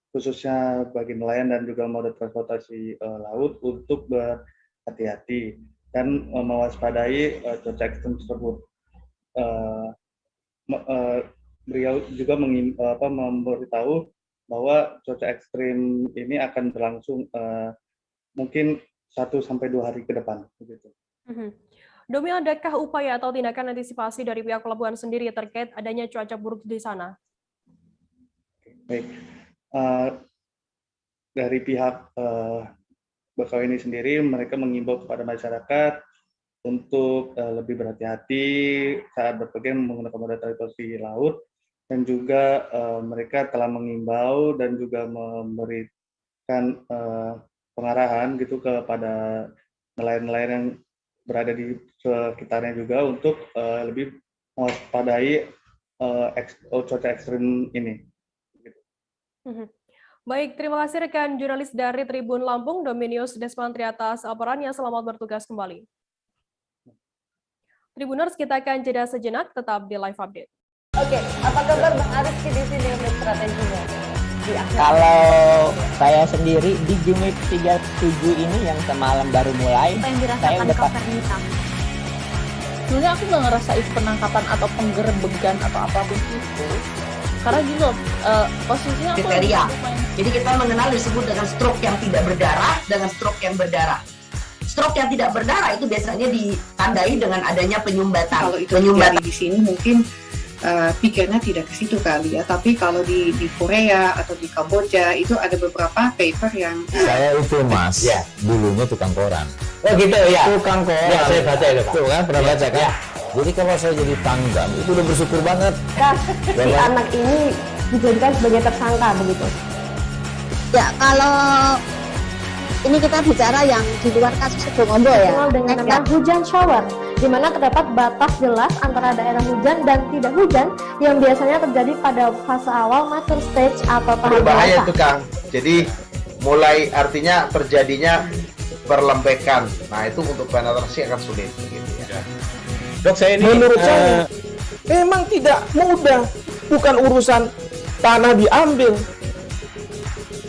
khususnya bagi nelayan dan juga moda transportasi laut, untuk berhati-hati dan mewaspadai cuaca ekstrim tersebut. Beliau juga memberitahu bahwa cuaca ekstrim ini akan berlangsung mungkin 1-2 hari ke depan. Begitu. Domi, adakah upaya atau tindakan antisipasi dari pihak pelabuhan sendiri terkait adanya cuaca buruk di sana? Baik, dari pihak Bakauheni sendiri, mereka mengimbau kepada masyarakat untuk lebih berhati-hati saat berpergian menggunakan moda transportasi laut. Dan juga mereka telah mengimbau dan juga memberikan pengarahan gitu kepada nelayan-nelayan yang berada di sekitarnya juga untuk lebih mewaspadai cuaca ekstrim ini. Baik, terima kasih rekan jurnalis dari Tribun Lampung, Dominius Desmantri, atas laporannya. Selamat bertugas kembali. Tribuners, kita akan jeda sejenak, tetap di Live Update. Oke, apa kabar Bang Ariski di sini untuk strateginya? Kalau saya sendiri di Jumip 37 ini yang semalam baru mulai, saya udah sebenarnya aku nggak ngerasa itu penangkapan atau penggerebegan atau apapun itu, karena gini loh, posisinya aku kriteria. Jadi kita mengenal disebut dengan stroke yang tidak berdarah dengan stroke yang berdarah. Stroke yang tidak berdarah itu biasanya ditandai dengan adanya penyumbatan. Kalau itu terjadi di sini mungkin pikirnya tidak ke situ kali ya, tapi kalau di Korea atau di Kamboja itu ada beberapa paper yang saya itu mas, ya, dulunya tukang koran. Oh gitu ya, tukang koran. Ya, saya baca itu Pak. Tuh kan, pernah baca kan? Ya. Jadi kalau saya jadi Pangdam itu udah bersyukur banget. Si anak ini dijadikan sebagai tersangka begitu. Ya, kalau ini kita bicara yang di luar kasus Sebongombo ya. Dengan hujan shower, di mana terdapat batas jelas antara daerah hujan dan tidak hujan yang biasanya terjadi pada fase awal mature stage atau tahap berbahaya itu Kang. Jadi mulai artinya terjadinya perlembekan. Nah itu untuk penetrasi akan sulit. Gitu ya. Dok, saya ini menurut saya memang tidak mudah, bukan urusan tanah diambil.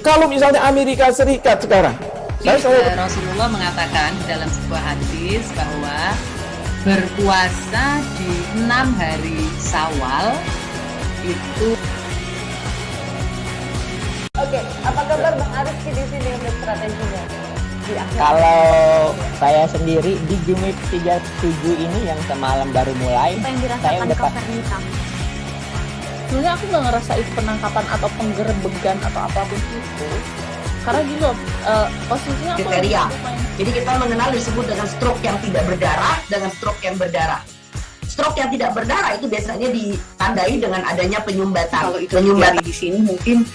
Kalau misalnya Amerika Serikat sekarang, Rasulullah mengatakan dalam sebuah hadis bahwa berpuasa di 6 hari Syawal itu. Oke, apa kabar Bang Ariski di sini untuk strateginya? Kalau saya sendiri di Jumip 37 ini yang semalam baru mulai, saya udah sebenarnya aku nggak ngerasa itu penangkapan atau penggerebegan atau apapun itu, karena gini loh, posisinya kriteria. Jadi kita mengenal disebut dengan stroke yang tidak berdarah dengan stroke yang berdarah. Stroke yang tidak berdarah itu biasanya ditandai dengan adanya penyumbatan. Kalau itu terjadi di sini mungkin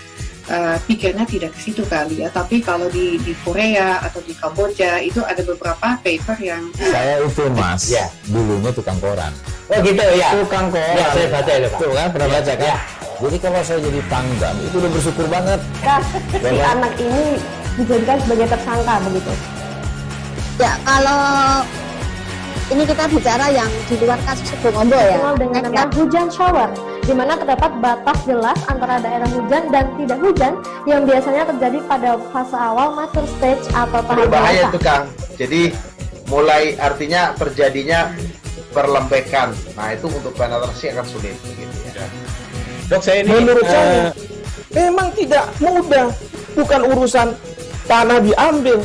pikirnya tidak ke situ kali ya, tapi kalau di Korea atau di Kamboja itu ada beberapa paper yang saya itu mas, ya, dulunya tukang koran. Oh gitu ya, tukang koran. Ya, saya baca itu Pak. Tuh kan, pernah baca kan? Ya. Jadi kalau saya jadi Pangdam itu udah bersyukur banget. Si anak ini dijadikan sebagai tersangka begitu. Ya, kalau ini kita bicara yang di luar kasus Sebongombo ya. Dengan hujan shower, di mana terdapat batas jelas antara daerah hujan dan tidak hujan yang biasanya terjadi pada fase awal mature stage atau tahap berbahaya itu Kang. Jadi mulai artinya terjadinya perlembekan. Nah itu untuk penetrasi akan sulit. Gitu ya. Dok, saya ini menurut saya memang tidak mudah, bukan urusan tanah diambil.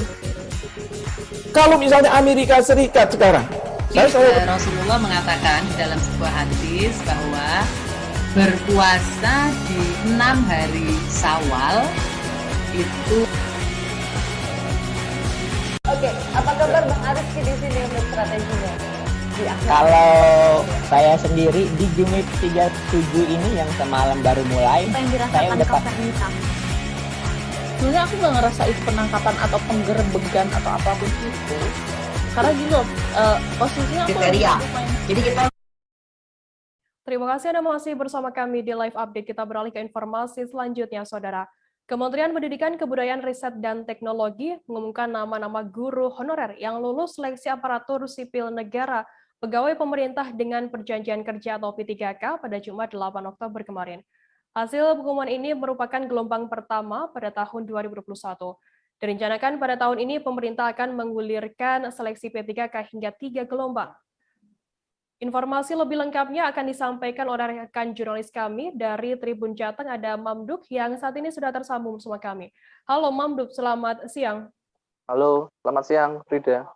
Kalau misalnya Amerika Serikat sekarang, Rasulullah mengatakan dalam sebuah hadis bahwa berpuasa di 6 hari Syawal itu. Oke, apa kabar Bang Ariski di sini untuk strateginya? Kalau saya sendiri di Gumip 37 ini yang semalam baru mulai, saya udah sebenarnya aku nggak ngerasa itu penangkapan atau penggerebegan atau apapun itu, karena gini loh, posisinya aku jadi kita. Terima kasih Anda masih bersama kami di Live Update. Kita beralih ke informasi selanjutnya, Saudara. Kementerian Pendidikan, Kebudayaan, Riset, dan Teknologi mengumumkan nama-nama guru honorer yang lulus seleksi aparatur sipil negara pegawai pemerintah dengan perjanjian kerja atau P3K pada Jumat 8 Oktober kemarin. Hasil pengumuman ini merupakan gelombang pertama pada tahun 2021. Direncanakan pada tahun ini pemerintah akan menggulirkan seleksi P3K hingga 3 gelombang. Informasi lebih lengkapnya akan disampaikan oleh rekan jurnalis kami dari Tribun Jateng, ada Mamduk yang saat ini sudah tersambung bersama kami. Halo Mamduk, selamat siang. Halo, selamat siang Frida.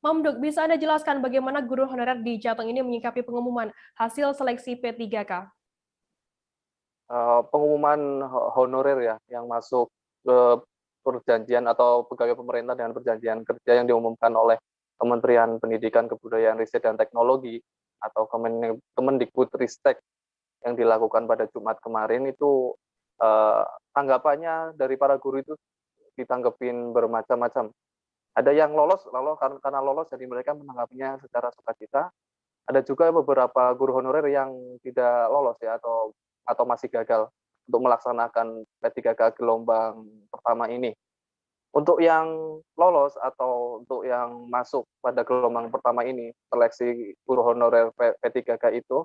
Mamduk, bisa Anda jelaskan bagaimana guru honorer di Jateng ini menyikapi pengumuman hasil seleksi P3K? Pengumuman honorer ya, yang masuk ke perjanjian atau pegawai pemerintah dengan perjanjian kerja yang diumumkan oleh Kementerian Pendidikan, Kebudayaan, Riset, dan Teknologi atau Kemendikbudristek yang dilakukan pada Jumat kemarin itu tanggapannya dari para guru itu ditanggepin bermacam-macam. Ada yang lolos karena lolos jadi mereka menanggapinya secara sukacita. Ada juga beberapa guru honorer yang tidak lolos ya atau masih gagal untuk melaksanakan P3K gelombang pertama ini. Untuk yang lolos atau untuk yang masuk pada gelombang pertama ini, seleksi guru honorer P3K itu,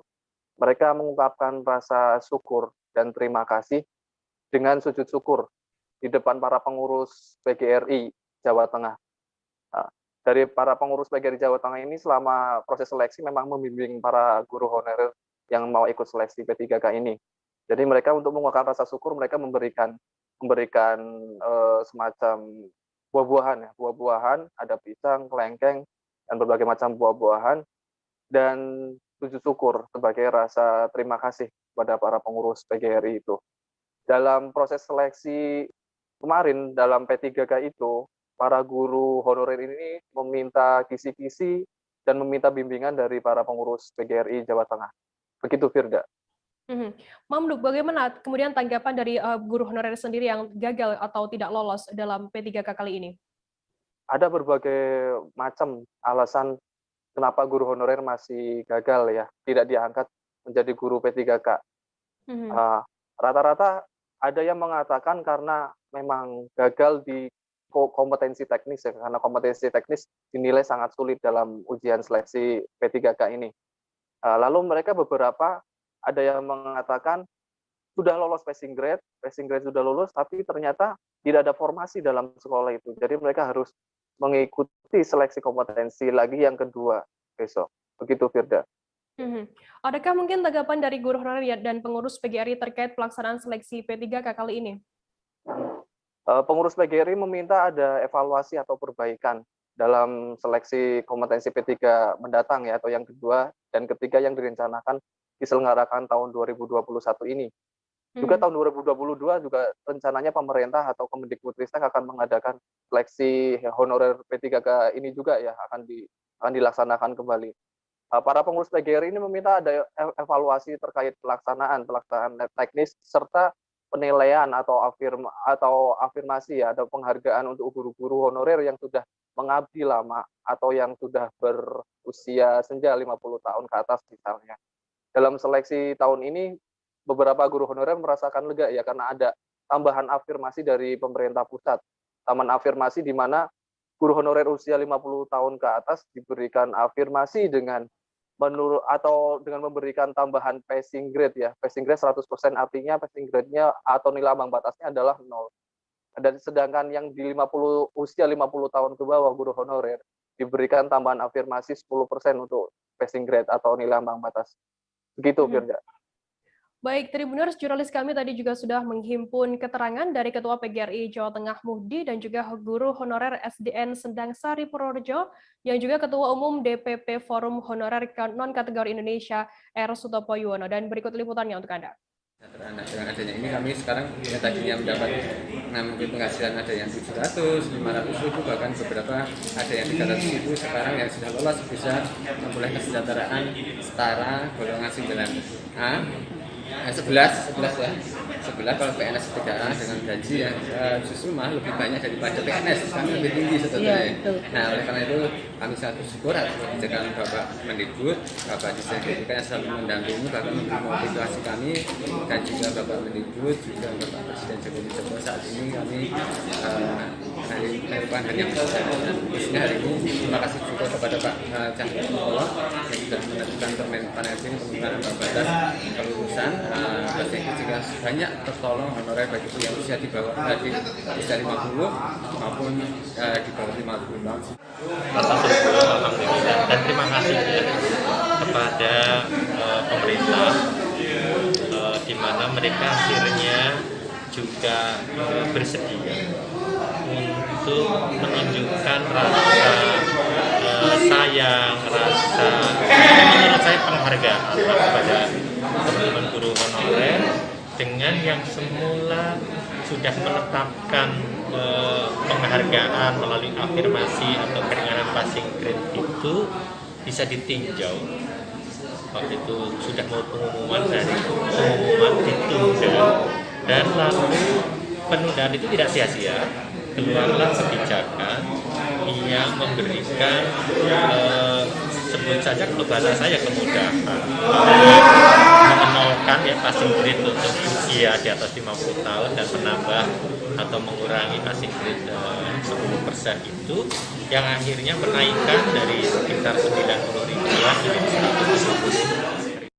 mereka mengungkapkan rasa syukur dan terima kasih dengan sujud syukur di depan para pengurus PGRI Jawa Tengah. Dari para pengurus PGRI Jawa Tengah ini selama proses seleksi memang membimbing para guru honorer yang mau ikut seleksi P3K ini. Jadi mereka untuk mengungkapkan rasa syukur, mereka memberikan semacam buah-buahan, ada pisang, kelengkeng, dan berbagai macam buah-buahan, dan sujud syukur sebagai rasa terima kasih kepada para pengurus PGRI itu. Dalam proses seleksi kemarin, dalam P3K itu, para guru honorer ini meminta kisi-kisi dan meminta bimbingan dari para pengurus PGRI Jawa Tengah. Begitu, Firda. Mamduk, bagaimana kemudian tanggapan dari guru honorer sendiri yang gagal atau tidak lolos dalam P3K kali ini? Ada berbagai macam alasan kenapa guru honorer masih gagal ya, tidak diangkat menjadi guru P3K. Rata-rata ada yang mengatakan karena memang gagal di kompetensi teknis ya, karena kompetensi teknis dinilai sangat sulit dalam ujian seleksi P3K ini. Lalu mereka beberapa ada yang mengatakan sudah lolos passing grade sudah lulus, tapi ternyata tidak ada formasi dalam sekolah itu. Jadi mereka harus mengikuti seleksi kompetensi lagi yang kedua besok. Begitu, Firda. Adakah mungkin tanggapan dari guru honorer dan pengurus PGRI terkait pelaksanaan seleksi P3K kali ini? Pengurus PGRI meminta ada evaluasi atau perbaikan dalam seleksi kompetensi P3 mendatang ya, atau yang kedua dan ketiga yang direncanakan diselenggarakan tahun 2021 ini. Juga tahun 2022 juga rencananya pemerintah atau Kemendikbudristek akan mengadakan seleksi honorer P3K ini juga ya, akan dilaksanakan kembali. Para pengurus PGRI ini meminta ada evaluasi terkait pelaksanaan teknis serta penilaian atau afirmasi ya, ada penghargaan untuk guru-guru honorer yang sudah mengabdi lama atau yang sudah berusia senja 50 tahun ke atas misalnya. Dalam seleksi tahun ini, beberapa guru honorer merasakan lega ya, karena ada tambahan afirmasi dari pemerintah pusat. Taman afirmasi di mana guru honorer usia 50 tahun ke atas diberikan afirmasi dengan memberikan tambahan passing grade ya. Passing grade 100%, artinya passing grade-nya atau nilai ambang batasnya adalah 0. Dan sedangkan yang di usia 50 tahun ke bawah guru honorer diberikan tambahan afirmasi 10% untuk passing grade atau nilai ambang batas. Begitu, Firda. Baik, Tribuners, jurnalis kami tadi juga sudah menghimpun keterangan dari Ketua PGRI Jawa Tengah Muhdi dan juga guru honorer SDN Sendang Sari Purworejo yang juga Ketua Umum DPP Forum Honorer Non-Kategori Indonesia R. Sutopo Yuwono. Dan berikut liputannya untuk Anda. Nah, dengan adanya ini kami sekarang yang tadinya mendapat mungkin penghasilan ada yang 700, 500 ribu, bahkan beberapa ada yang 300 ribu, sekarang yang sudah lolos bisa memperoleh kesejahteraan setara golongan 9A, 11 ya. 11 kalau PNS 3A dengan gaji yang justru malah lebih banyak daripada PNS, kan lebih tinggi sebetulnya. Nah, oleh karena itu kami sangat bersyukur atas kebijakan Bapak Mendikbud, Bapak Dirjen PDK yang selalu mendampingi, bahkan memotivasi kami, dan juga Bapak Mendikbud, juga Bapak Presiden Joko Widodo. Saat ini kami melakukan hal yang besar. Dan khususnya hari ini terima kasih juga kepada Pak Cahyokumolo yang sudah menentukan Permen Panetin penggunaan batas kelulusan, sehingga juga banyak tertolong honorer bagi yang usia di bawah usia 50 maupun di bawah 50 tahun. Alhamdulillah, dan terima kasih kepada pemerintah di mana mereka akhirnya juga bersedia untuk menunjukkan rasa sayang, rasa menurut saya penghargaan kepada teman-teman guru honorer dengan yang semula sudah menetapkan penghargaan melalui afirmasi atau keringanan passing grade itu bisa ditinjau. Waktu itu sudah mau pengumuman ditunda, dan lalu penundaan itu tidak sia-sia, keluarlah kebijakan yang memberikan sebut saja kalau bahasa saya kemudahan mengenolkan ya passing grade untuk usia di atas 50 tahun dan menambah atau mengurangi passing grade 10% itu, yang akhirnya menaikkan dari sekitar 90.000 menjadi 150.000.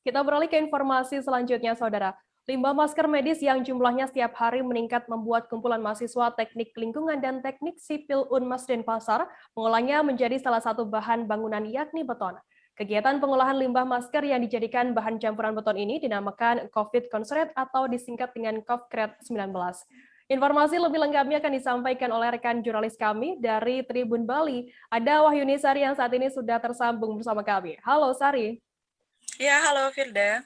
Kita beralih ke informasi selanjutnya, Saudara. Limbah masker medis yang jumlahnya setiap hari meningkat membuat kumpulan mahasiswa Teknik Lingkungan dan Teknik Sipil Unmas Denpasar mengolahnya menjadi salah satu bahan bangunan, yakni beton. Kegiatan pengolahan limbah masker yang dijadikan bahan campuran beton ini dinamakan COVID Concrete atau disingkat dengan COVID 19. Informasi lebih lengkapnya akan disampaikan oleh rekan jurnalis kami dari Tribun Bali. Ada Wahyuni Sari yang saat ini sudah tersambung bersama kami. Halo Sari. Ya, halo Firda.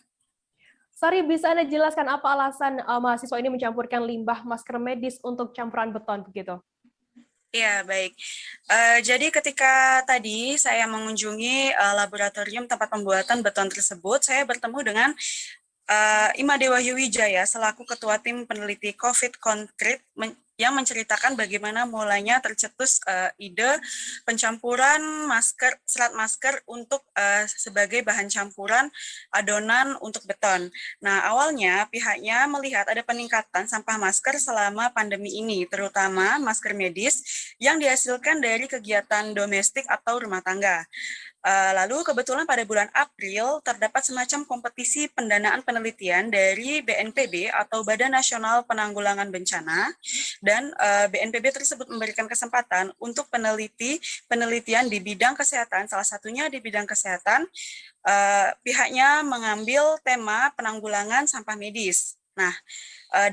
Sari, bisa Anda jelaskan apa alasan mahasiswa ini mencampurkan limbah masker medis untuk campuran beton begitu? Ya, baik. Jadi ketika tadi saya mengunjungi laboratorium tempat pembuatan beton tersebut, saya bertemu dengan Ima Dewahyu Wijaya selaku Ketua Tim Peneliti COVID Concrete yang menceritakan bagaimana mulanya tercetus ide pencampuran serat masker untuk sebagai bahan campuran adonan untuk beton. Nah, awalnya pihaknya melihat ada peningkatan sampah masker selama pandemi ini, terutama masker medis yang dihasilkan dari kegiatan domestik atau rumah tangga. Lalu kebetulan pada bulan April terdapat semacam kompetisi pendanaan penelitian dari BNPB atau Badan Nasional Penanggulangan Bencana, dan BNPB tersebut memberikan kesempatan untuk penelitian di bidang kesehatan, salah satunya di bidang kesehatan, pihaknya mengambil tema penanggulangan sampah medis. Nah,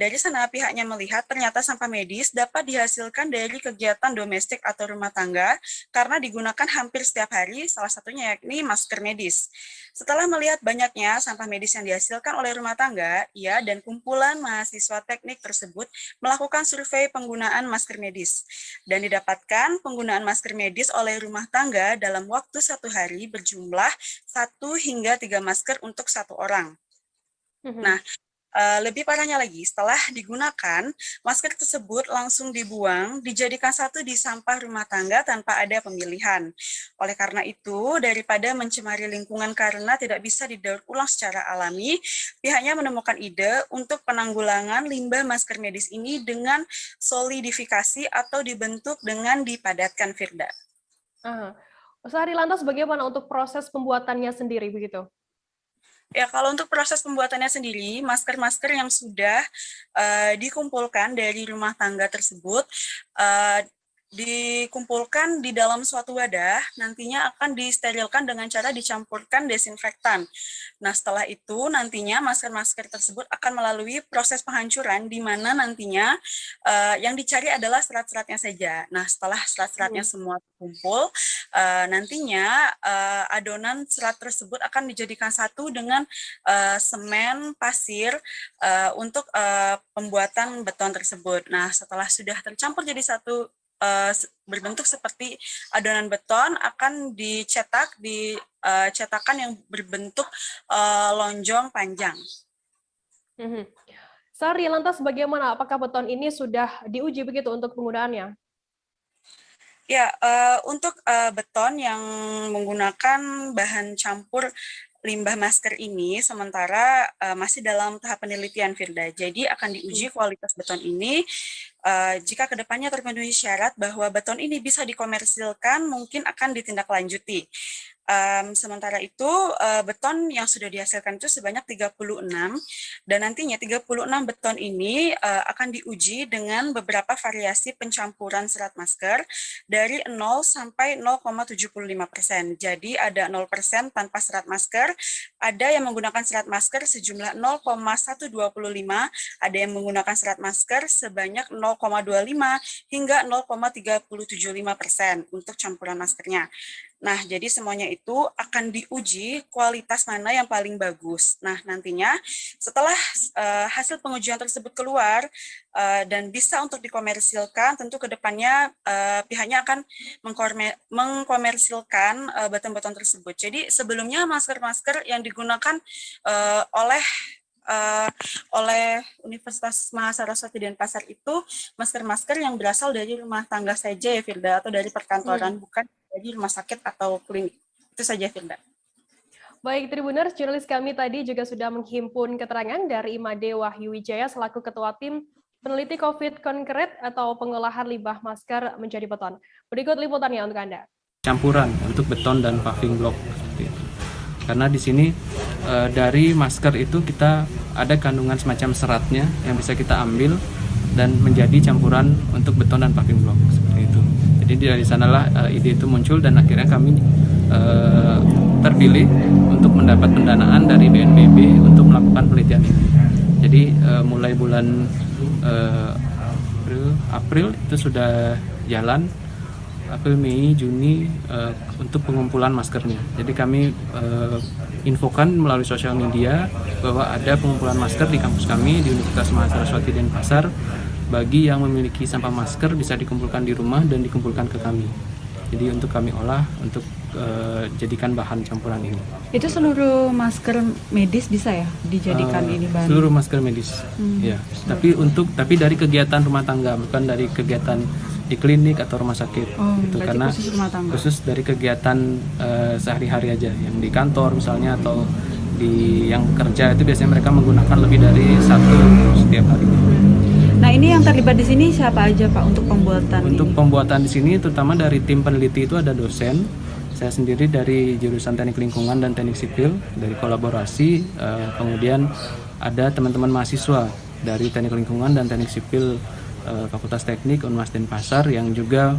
dari sana pihaknya melihat ternyata sampah medis dapat dihasilkan dari kegiatan domestik atau rumah tangga karena digunakan hampir setiap hari, salah satunya yakni masker medis. Setelah melihat banyaknya sampah medis yang dihasilkan oleh rumah tangga, ia dan kumpulan mahasiswa teknik tersebut melakukan survei penggunaan masker medis. Dan didapatkan penggunaan masker medis oleh rumah tangga dalam waktu 1 hari berjumlah 1 hingga 3 masker untuk 1 orang. Nah, lebih parahnya lagi, setelah digunakan, masker tersebut langsung dibuang, dijadikan satu di sampah rumah tangga tanpa ada pemilihan. Oleh karena itu, daripada mencemari lingkungan karena tidak bisa didaur ulang secara alami, pihaknya menemukan ide untuk penanggulangan limbah masker medis ini dengan solidifikasi atau dibentuk dengan dipadatkan, Firda. Sehari lantas bagaimana untuk proses pembuatannya sendiri begitu? Ya, kalau untuk proses pembuatannya sendiri, masker-masker yang sudah dikumpulkan dari rumah tangga tersebut dikumpulkan di dalam suatu wadah, nantinya akan disterilkan dengan cara dicampurkan desinfektan. Nah, setelah itu nantinya masker-masker tersebut akan melalui proses penghancuran di mana nantinya yang dicari adalah serat-seratnya saja. Nah, setelah serat-seratnya semua terkumpul, nantinya adonan serat tersebut akan dijadikan satu dengan semen, pasir untuk pembuatan beton tersebut. Nah, setelah sudah tercampur jadi satu berbentuk seperti adonan beton, akan dicetak di cetakan yang berbentuk lonjong panjang. Sari, lantas bagaimana? Apakah beton ini sudah diuji begitu untuk penggunaannya? Ya, untuk beton yang menggunakan bahan campur limbah masker ini sementara masih dalam tahap penelitian, Firda. Jadi akan diuji kualitas beton ini jika kedepannya terpenuhi syarat bahwa beton ini bisa dikomersilkan, mungkin akan ditindaklanjuti. Sementara itu beton yang sudah dihasilkan itu sebanyak 36 dan nantinya 36 beton ini akan diuji dengan beberapa variasi pencampuran serat masker dari 0 sampai 0,75%. Jadi ada 0% tanpa serat masker, ada yang menggunakan serat masker sejumlah 0,125, ada yang menggunakan serat masker sebanyak 0,25 hingga 0,375% untuk campuran maskernya. Nah, jadi semuanya itu akan diuji kualitas mana yang paling bagus. Nah, nantinya setelah hasil pengujian tersebut keluar dan bisa untuk dikomersilkan, tentu ke depannya pihaknya akan mengkomersilkan beton-beton tersebut. Jadi sebelumnya masker-masker yang digunakan oleh Universitas Mahasaraswati Denpasar itu masker-masker yang berasal dari rumah tangga saja ya, Firda, atau dari perkantoran, bukan dari rumah sakit atau klinik. Itu saja, Firda. Baik, Tribuners, jurnalis kami tadi juga sudah menghimpun keterangan dari Imade Wahyu Wijaya selaku Ketua Tim Peneliti COVID Konkret atau pengolahan limbah masker menjadi beton. Berikut liputannya untuk Anda. Campuran untuk beton dan paving block seperti itu. Karena di sini dari masker itu kita ada kandungan semacam seratnya yang bisa kita ambil dan menjadi campuran untuk beton dan paving block seperti itu. Jadi dari sanalah ide itu muncul dan akhirnya kami terpilih untuk mendapat pendanaan dari BNPB untuk melakukan penelitian ini. Jadi mulai bulan April itu sudah jalan. April, Mei, Juni untuk pengumpulan maskernya. Jadi kami infokan melalui sosial media bahwa ada pengumpulan masker di kampus kami di Universitas Mahasaraswati Denpasar. Bagi yang memiliki sampah masker bisa dikumpulkan di rumah dan dikumpulkan ke kami. Jadi untuk kami olah untuk jadikan bahan campuran ini. Itu seluruh masker medis bisa ya dijadikan ini bahan? Seluruh masker medis, ya. Tapi dari kegiatan rumah tangga, bukan dari kegiatan di klinik atau rumah sakit. Itu karena khusus dari kegiatan sehari-hari aja, yang di kantor misalnya atau di yang kerja itu biasanya mereka menggunakan lebih dari satu setiap hari. Nah, ini yang terlibat di sini siapa aja, Pak, untuk pembuatan Untuk ini? pembuatan di sini terutama dari tim peneliti itu ada dosen, saya sendiri dari jurusan Teknik Lingkungan dan Teknik Sipil dari kolaborasi, kemudian ada teman-teman mahasiswa dari Teknik Lingkungan dan Teknik Sipil Fakultas Teknik Unmas Denpasar yang juga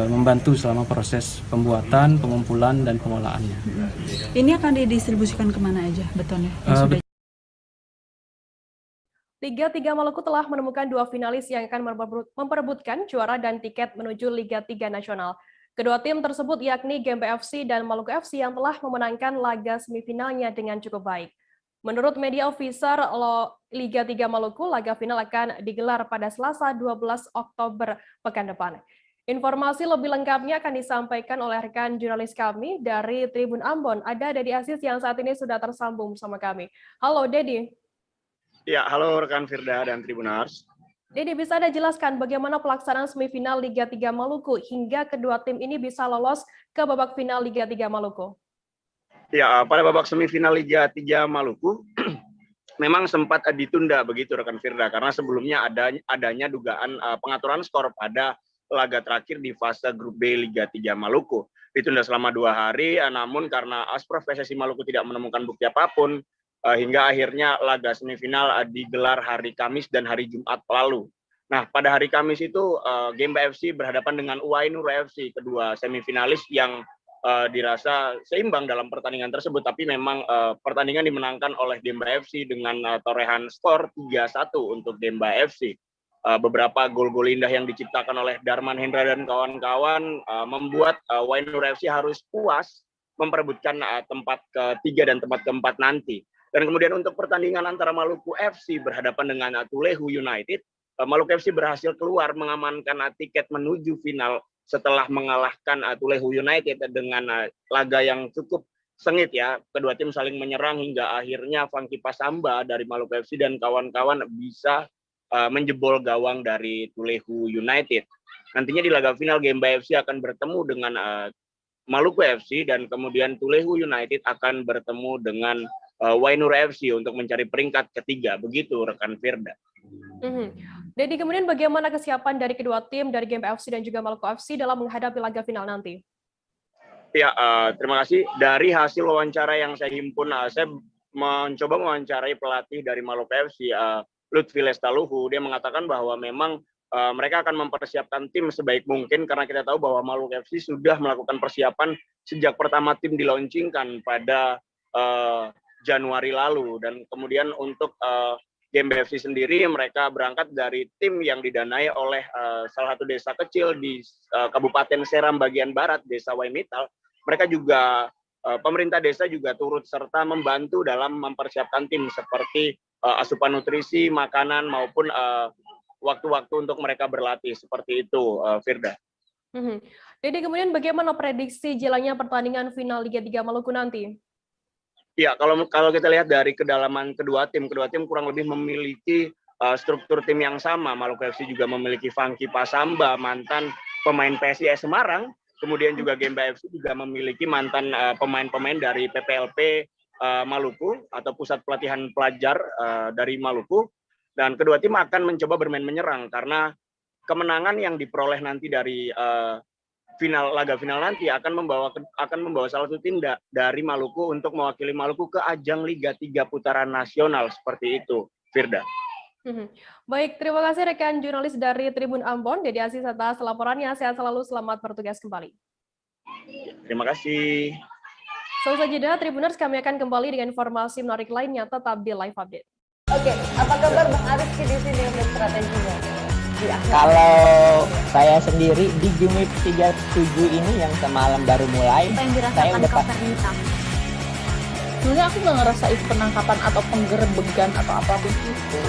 membantu selama proses pembuatan, pengumpulan dan pengolahannya. Ini akan didistribusikan kemana aja betonnya? Liga 3 Maluku telah menemukan dua finalis yang akan memperebutkan juara dan tiket menuju Liga 3 Nasional. Kedua tim tersebut yakni Gempe FC dan Maluku FC yang telah memenangkan laga semifinalnya dengan cukup baik. Menurut media officer Liga 3 Maluku, laga final akan digelar pada Selasa 12 Oktober pekan depan. Informasi lebih lengkapnya akan disampaikan oleh rekan jurnalis kami dari Tribun Ambon. Ada Dedi Aziz yang saat ini sudah tersambung sama kami. Halo, Dedi. Ya, halo rekan Firda dan Tribunars. Dedi, bisa Anda jelaskan bagaimana pelaksanaan semifinal Liga 3 Maluku hingga kedua tim ini bisa lolos ke babak final Liga 3 Maluku? Ya, pada babak semifinal Liga 3 Maluku memang sempat ditunda begitu rekan Firda karena sebelumnya adanya dugaan pengaturan skor pada laga terakhir di fase grup B Liga 3 Maluku. Ditunda selama 2 hari, namun karena Asprof PSSI Maluku tidak menemukan bukti apapun, hingga akhirnya laga semifinal digelar hari Kamis dan hari Jumat lalu. Nah, pada hari Kamis itu Gemba FC berhadapan dengan Wainur FC, kedua semifinalis yang dirasa seimbang dalam pertandingan tersebut, tapi memang pertandingan dimenangkan oleh Gemba FC dengan torehan skor 3-1 untuk Gemba FC. Beberapa gol-gol indah yang diciptakan oleh Darman Hendra dan kawan-kawan membuat Wainur FC harus puas memperebutkan tempat ketiga dan tempat keempat nanti. Dan kemudian untuk pertandingan antara Maluku FC berhadapan dengan Tulehu United, Maluku FC berhasil keluar mengamankan tiket menuju final setelah mengalahkan Tulehu United dengan laga yang cukup sengit ya. Kedua tim saling menyerang hingga akhirnya Funky Pasamba dari Maluku FC dan kawan-kawan bisa menjebol gawang dari Tulehu United. Nantinya di laga final Gemba FC akan bertemu dengan Maluku FC dan kemudian Tulehu United akan bertemu dengan Wainur FC untuk mencari peringkat ketiga. Begitu rekan Firda. Jadi kemudian bagaimana kesiapan dari kedua tim dari Gemba FC dan juga Maluku FC dalam menghadapi laga final nanti? Ya, terima kasih. Dari hasil wawancara yang saya himpun, saya mencoba mewawancarai pelatih dari Maluku FC, Lutfi Lestaluhu. Dia mengatakan bahwa memang mereka akan mempersiapkan tim sebaik mungkin karena kita tahu bahwa Maluku FC sudah melakukan persiapan sejak pertama tim dilaunchingkan pada Januari lalu. Dan kemudian untuk Gemba FC sendiri mereka berangkat dari tim yang didanai oleh salah satu desa kecil di Kabupaten Seram bagian barat, Desa Waimital. Mereka juga pemerintah desa juga turut serta membantu dalam mempersiapkan tim seperti asupan nutrisi, makanan maupun waktu-waktu untuk mereka berlatih seperti itu, Firda. Jadi kemudian bagaimana prediksi jalannya pertandingan final Liga 3 Maluku nanti? Ya, kalau kita lihat dari kedalaman kedua tim kurang lebih memiliki struktur tim yang sama. Maluku FC juga memiliki Funky Pasamba, mantan pemain PSIS Semarang. Kemudian juga Gemba FC juga memiliki mantan pemain-pemain dari PPLP Maluku atau Pusat Pelatihan Pelajar dari Maluku. Dan kedua tim akan mencoba bermain menyerang karena kemenangan yang diperoleh nanti dari laga final nanti akan membawa salah satu tim dari Maluku untuk mewakili Maluku ke ajang Liga 3 putaran nasional seperti itu, Firda. Baik, terima kasih rekan jurnalis dari Tribun Ambon, Dede Aziz atas laporannya. Sehat selalu, selamat bertugas kembali. Terima kasih. Selesai jeda, Tribuners, kami akan kembali dengan informasi menarik lainnya, tetap di Live Update. Oke, apa kabar Bang Arief di sini untuk strateginya? Kalau saya sendiri di Jumip 37 ini yang semalam baru mulai, saya udah sebenarnya aku nggak ngerasa itu penangkapan atau penggerebegan atau apapun itu,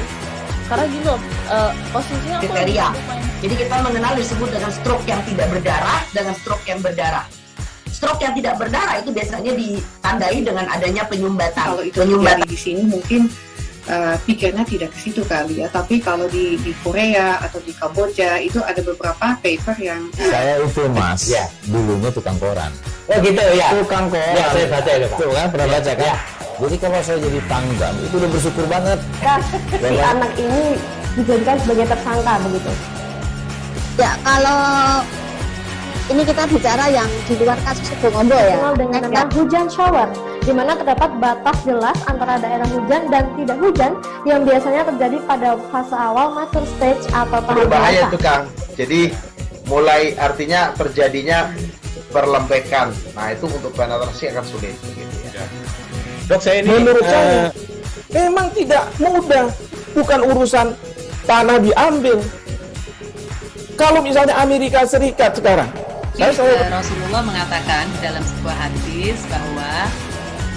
karena gini loh, posisinya aku jadi kita mengenal disebut dengan stroke yang tidak berdarah dengan stroke yang berdarah. Stroke yang tidak berdarah itu biasanya ditandai dengan adanya penyumbatan. Kalau itu terjadi di sini mungkin pikirnya tidak ke situ kali ya, tapi kalau di Korea atau di Kamboja itu ada beberapa paper yang saya itu Mas, ya, dulunya tukang koran. Oh gitu ya. Tukang koran. Ya, saya baca itu Pak. Tuh kan pernah baca kan? Ya. Jadi kalau saya jadi pangdam itu udah bersyukur banget. Si anak ini dijadikan sebagai tersangka begitu. Ya, kalau ini kita bicara yang di luar kasus Sebongombo ya. Dengan nama hujan shower, di mana terdapat batas jelas antara daerah hujan dan tidak hujan yang biasanya terjadi pada fase awal mature stage atau tahap berbahaya dewasa. itu Kang. Jadi mulai artinya terjadinya perlembekan. Nah itu untuk penetrasi akan sulit. Gitu ya. Dok, saya ini menurut saya memang tidak mudah. Bukan urusan tanah diambil. Kalau misalnya Amerika Serikat sekarang, Rasulullah mengatakan dalam sebuah hadis bahwa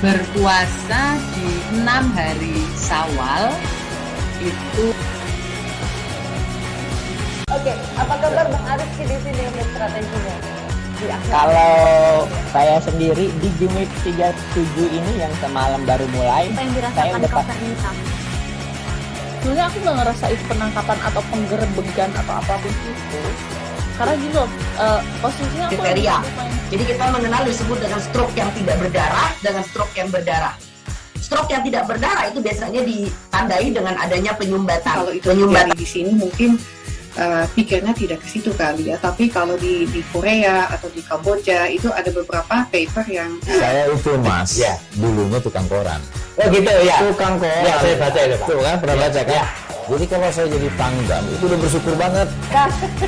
berpuasa di 6 hari Syawal itu. Oke, apa kabar Bang Arief di sini untuk strateginya? Kalau saya sendiri di Jumip 37 ini yang semalam baru mulai, saya udah sebenarnya aku nggak ngerasa itu penangkapan atau penggerebegan atau apapun itu, karena gini loh, posisinya aku jadi kita mengenal disebut dengan stroke yang tidak berdarah dengan stroke yang berdarah. Stroke yang tidak berdarah itu biasanya ditandai dengan adanya penyumbatan. Kalau itu terjadi di sini mungkin pikirnya tidak ke situ kali ya, tapi kalau di Korea atau di Kamboja itu ada beberapa paper yang saya itu Mas, ya, dulunya tukang koran. Oh gitu ya. Tukang koran. Ya, saya baca itu Pak. Tuh kan pernah baca kan? Jadi kalau saya jadi Pangdam itu udah bersyukur banget.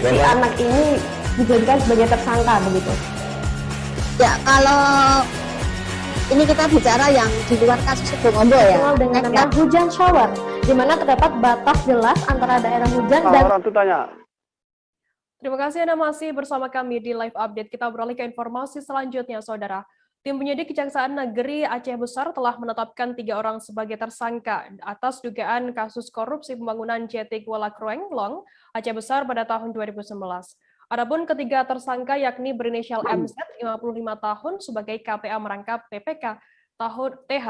Si anak ini dijadikan sebagai tersangka begitu. Ya, kalau ini kita bicara yang di luar kasus Situbondo ya. Dengan hujan shower, di mana terdapat batas jelas antara daerah hujan dan orang tuh tanya. Terima kasih Anda masih bersama kami di Live Update. Kita beralih ke informasi selanjutnya, Saudara. Tim penyidik Kejaksaan Negeri Aceh Besar telah menetapkan 3 orang sebagai tersangka atas dugaan kasus korupsi pembangunan JT Kuala Krueng, Long, Aceh Besar pada tahun 2019. Adapun ketiga tersangka yakni berinisial MZ, 55 tahun sebagai KPA merangkap PPK, TH,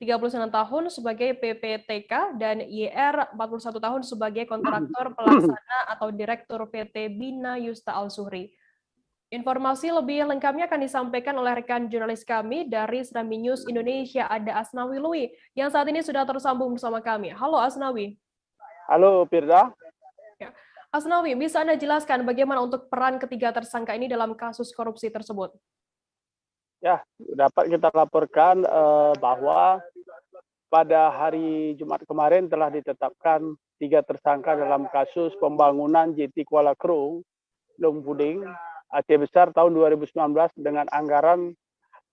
39 tahun sebagai PPTK, dan YR 41 tahun sebagai kontraktor pelaksana atau direktur PT Bina Yusta Al-Zuhri. Informasi lebih lengkapnya akan disampaikan oleh rekan jurnalis kami dari Serambi News Indonesia, ada Asnawi Lui, yang saat ini sudah tersambung bersama kami. Halo Asnawi. Halo Firda. Ya. Asnawi, bisa Anda jelaskan bagaimana untuk peran ketiga tersangka ini dalam kasus korupsi tersebut? Ya, dapat kita laporkan bahwa pada hari Jumat kemarin telah ditetapkan 3 tersangka dalam kasus pembangunan JT Kuala Krueng, Long Puding, Aceh Besar tahun 2019 dengan anggaran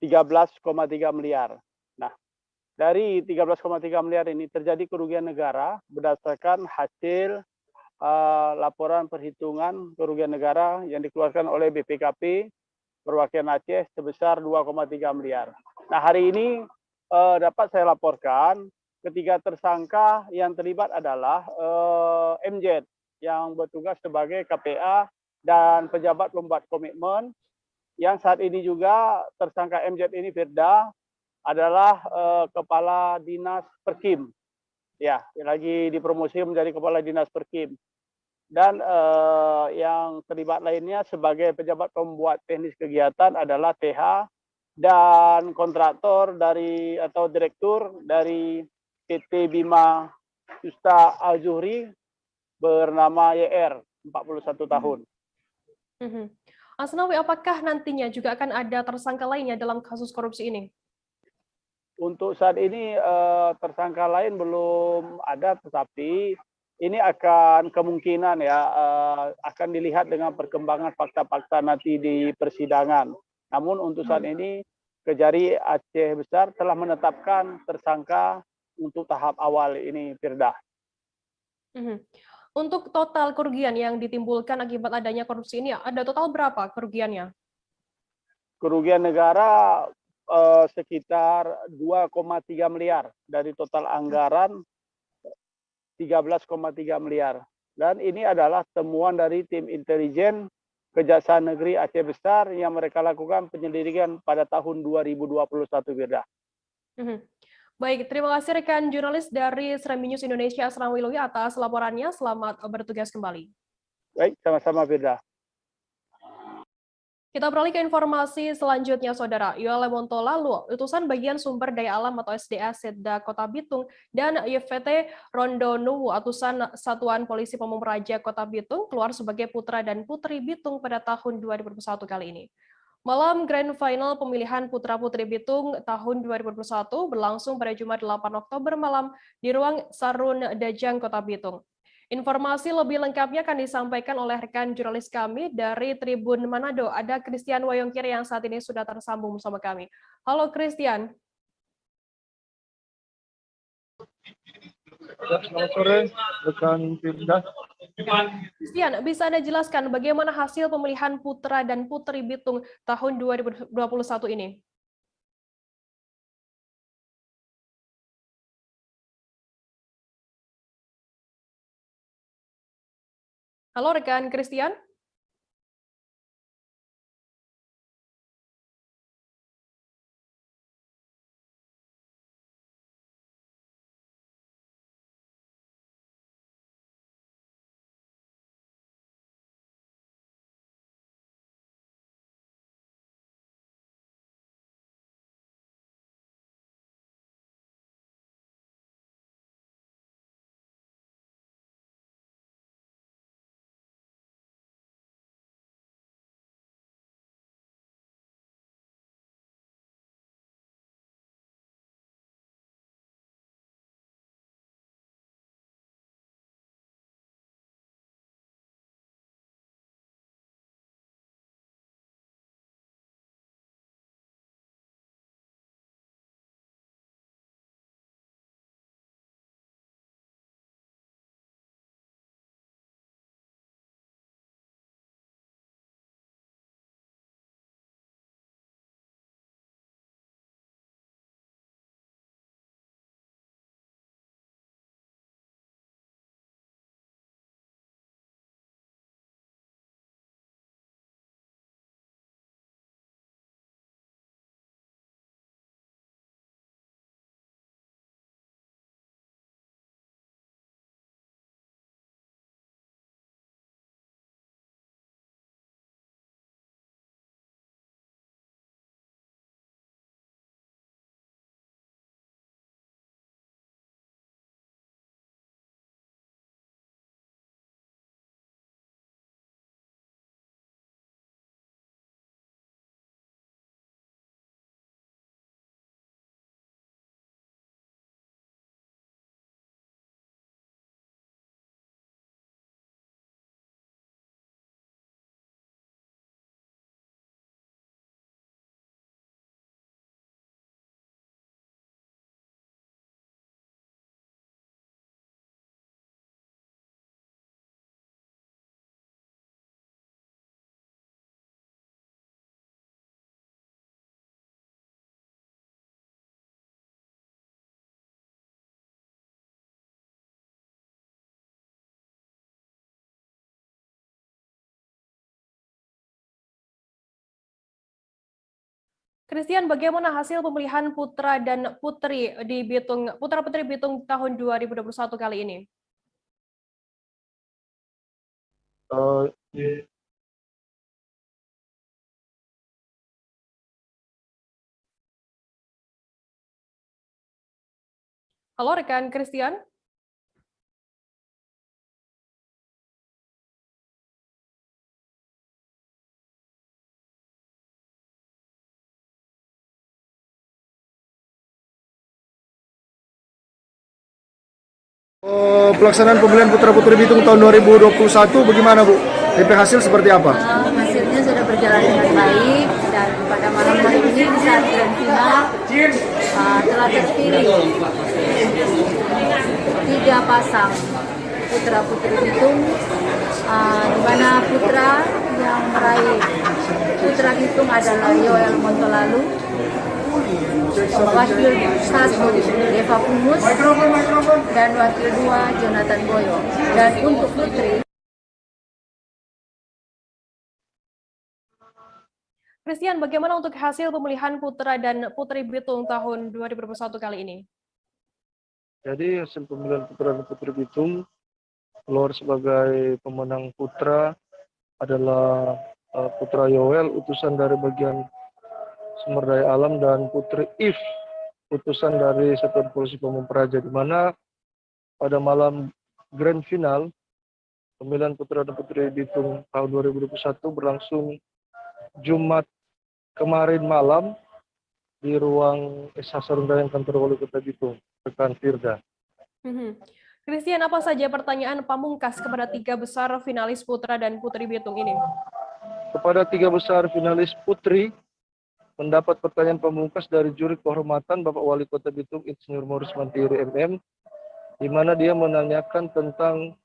13,3 miliar. Nah, dari 13,3 miliar ini terjadi kerugian negara berdasarkan hasil laporan perhitungan kerugian negara yang dikeluarkan oleh BPKP Perwakilan Aceh sebesar 2,3 miliar. Nah, hari ini dapat saya laporkan ketiga tersangka yang terlibat adalah MZ yang bertugas sebagai KPA dan pejabat pembuat komitmen, yang saat ini juga tersangka MZ ini Firda adalah Kepala Dinas Perkim. Ya, lagi dipromosi menjadi Kepala Dinas Perkim. Dan yang terlibat lainnya sebagai pejabat pembuat teknis kegiatan adalah TH dan kontraktor dari atau direktur dari PT Bima Yusta Al-Zuhri bernama YR, 41 tahun. Asnawi, apakah nantinya juga akan ada tersangka lainnya dalam kasus korupsi ini? Untuk saat ini tersangka lain belum ada, tetapi ini akan kemungkinan ya akan dilihat dengan perkembangan fakta-fakta nanti di persidangan. Namun untuk saat ini Kejari Aceh Besar telah menetapkan tersangka untuk tahap awal ini, Firda. Untuk total kerugian yang ditimbulkan akibat adanya korupsi ini, ada total berapa kerugiannya? Kerugian negara sekitar 2,3 miliar dari total anggaran 13,3 miliar. Dan ini adalah temuan dari tim intelijen Kejaksaan Negeri Aceh Besar yang mereka lakukan penyelidikan pada tahun 2021, Firda. Baik, terima kasih rekan jurnalis dari Serambi News Indonesia, Asnawi Lui, atas laporannya. Selamat bertugas kembali. Baik, sama-sama, Firda. Kita beralih ke informasi selanjutnya, Saudara. Yoel Montola, utusan bagian sumber daya alam atau SDA Setda Kota Bitung, dan YVT Rondo Nuwu, utusan Satuan Polisi Pamung Praja Kota Bitung, keluar sebagai putra dan putri Bitung pada tahun 2021 kali ini. Malam Grand Final pemilihan Putra-Putri Bitung tahun 2021 berlangsung pada Jumat 8 Oktober malam di ruang Sarun Dajang Kota Bitung. Informasi lebih lengkapnya akan disampaikan oleh rekan jurnalis kami dari Tribun Manado. Ada Christian Wayongkir yang saat ini sudah tersambung bersama kami. Halo Christian. Selamat sore, rekan Firda. Christian, bisa Anda jelaskan bagaimana hasil pemilihan putra dan putri Bitung tahun 2021 ini? Halo rekan Christian. Christian, bagaimana hasil pemilihan putra dan putri di Bitung, putra-putri Bitung tahun 2021 kali ini? Halo rekan Christian. Pelaksanaan pemilihan putra-putri Bitung tahun 2021 bagaimana Bu? DP hasil seperti apa? Hasilnya sudah berjalan dengan baik dan pada malam hari ini di saat grand final telah terpilih 3 pasang putra-putri Bitung, di mana putra yang meraih putra Bitung adalah Yoel Montolalu, wakil 1 Eva Pumus, dan wakil 2 Jonathan Boyo. Dan untuk putri, Christian, bagaimana untuk hasil pemilihan putra dan putri Bitung tahun 2021 kali ini? Jadi hasil pemilihan putra dan putri Bitung keluar sebagai pemenang putra adalah putra Yoel, utusan dari bagian sumber daya alam, dan putri If, utusan dari Satuan Polisi Pamung Praja, di mana pada malam grand final pemilihan putra dan putri Bitung tahun 2021 berlangsung Jumat kemarin malam di ruang SH Serundayang Kantor Wali Kota Bitung, rekan Firda. Christian, apa saja pertanyaan pamungkas kepada 3 besar finalis putra dan putri Bitung ini? Kepada 3 besar finalis putri, mendapat pertanyaan pamungkas dari juri kehormatan Bapak Wali Kota Bitung Insinyur Morris Mantiri MM, di mana dia menanyakan tentang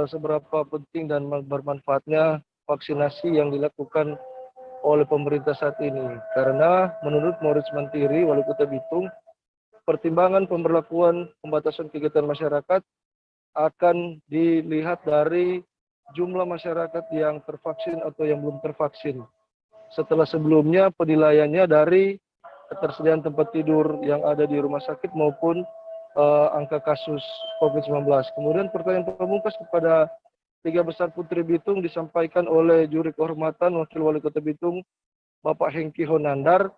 seberapa penting dan bermanfaatnya vaksinasi yang dilakukan oleh pemerintah saat ini. Karena menurut Morris Mantiri, Wali Kota Bitung, pertimbangan pemberlakuan pembatasan kegiatan masyarakat akan dilihat dari jumlah masyarakat yang tervaksin atau yang belum tervaksin. Setelah sebelumnya penilaiannya dari ketersediaan tempat tidur yang ada di rumah sakit maupun angka kasus COVID-19. Kemudian pertanyaan pamungkas kepada 3 besar putri Bitung disampaikan oleh juri kehormatan Wakil Wali Kota Bitung Bapak Hengki Honandar,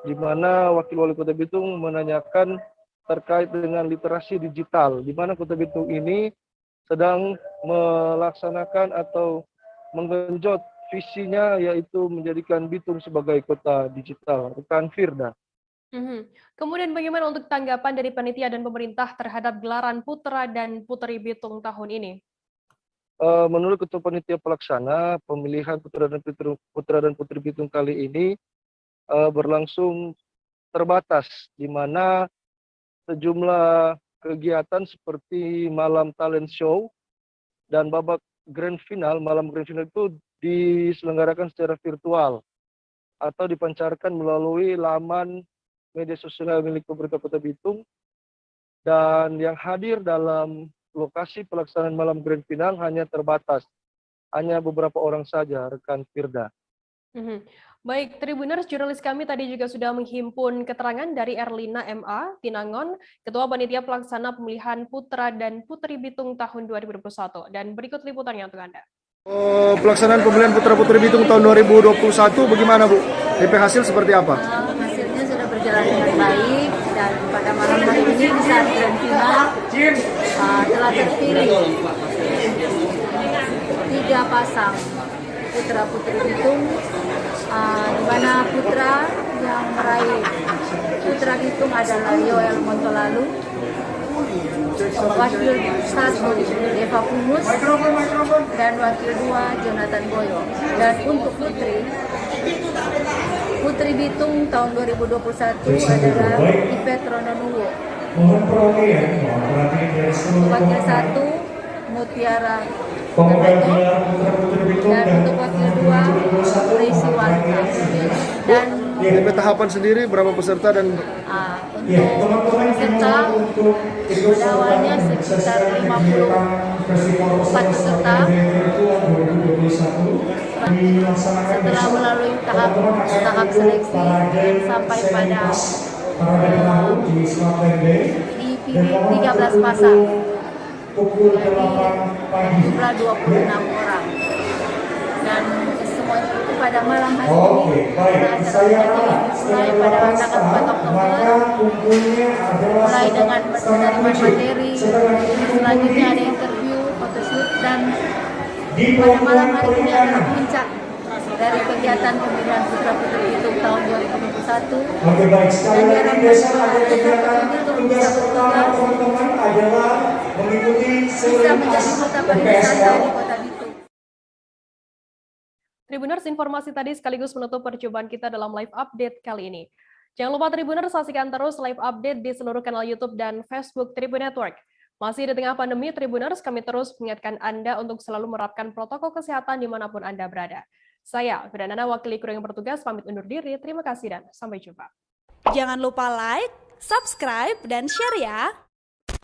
di mana Wakil Wali Kota Bitung menanyakan terkait dengan literasi digital, di mana Kota Bitung ini sedang melaksanakan atau menggenjot visinya, yaitu menjadikan Bitung sebagai kota digital. Rekan Firda. Kemudian bagaimana untuk tanggapan dari panitia dan pemerintah terhadap gelaran putra dan putri Bitung tahun ini? Menurut Ketua Panitia Pelaksana, pemilihan putra dan putri Bitung kali ini berlangsung terbatas, di mana sejumlah kegiatan seperti malam talent show dan babak grand final, malam grand final itu diselenggarakan secara virtual atau dipancarkan melalui laman media sosial milik pemerintah Kota Bitung, dan yang hadir dalam lokasi pelaksanaan malam grand final hanya terbatas, hanya beberapa orang saja, rekan Firda. Baik, Tribuners, jurnalis kami tadi juga sudah menghimpun keterangan dari Erlina MA Tinangon, Ketua Panitia Pelaksana Pemilihan Putra dan Putri Bitung tahun 2021. Dan berikut liputannya untuk Anda. Pelaksanaan pemilihan putra-putri Bitung tahun 2021 bagaimana Bu? DP hasil seperti apa? Hasilnya sudah berjalan dengan baik dan pada malam hari ini di saat grand final telah terpilih 3 pasang putra-putri Bitung, di mana putra yang meraih putra Bitung adalah Yoel Montolalu, wakil 1 Eva Pumus, dan wakil 2 Jonathan Boyo. Dan untuk putri Bitung tahun 2021 adalah Yvette Rononuwo, wakil 1 Mutiara Gagato, dan untuk wakil 2 Reisi Walta. Dan DP tahapan sendiri berapa peserta dan untuk peserta pada awalnya sekitar 54 peserta. Setelah melalui tahap seleksi sampai pada dipilih 13 pasang. Jadi jumlah 26 orang. Dan semua itu pada malam hari ini acara dimulai pada tanggal 4 Oktober, mulai dengan penerimaan materi, selanjutnya ada interview, photoshoot, dan pada malam hari ini adalah puncak dari kegiatan pemilihan Putra Putri Bitung tahun 2021. Dan diharapkan untuk bisa bertugas, bisa menjadi kota pariwisata di Kota Bitung. Tribuners, informasi tadi sekaligus menutup perjumpaan kita dalam live update kali ini. Jangan lupa Tribuners saksikan terus live update di seluruh kanal YouTube dan Facebook Tribun Network. Masih di tengah pandemi, Tribuners, kami terus mengingatkan Anda untuk selalu menerapkan protokol kesehatan dimanapun Anda berada. Saya, Fidanana, wakili kru yang bertugas, pamit undur diri. Terima kasih dan sampai jumpa. Jangan lupa like, subscribe, dan share ya!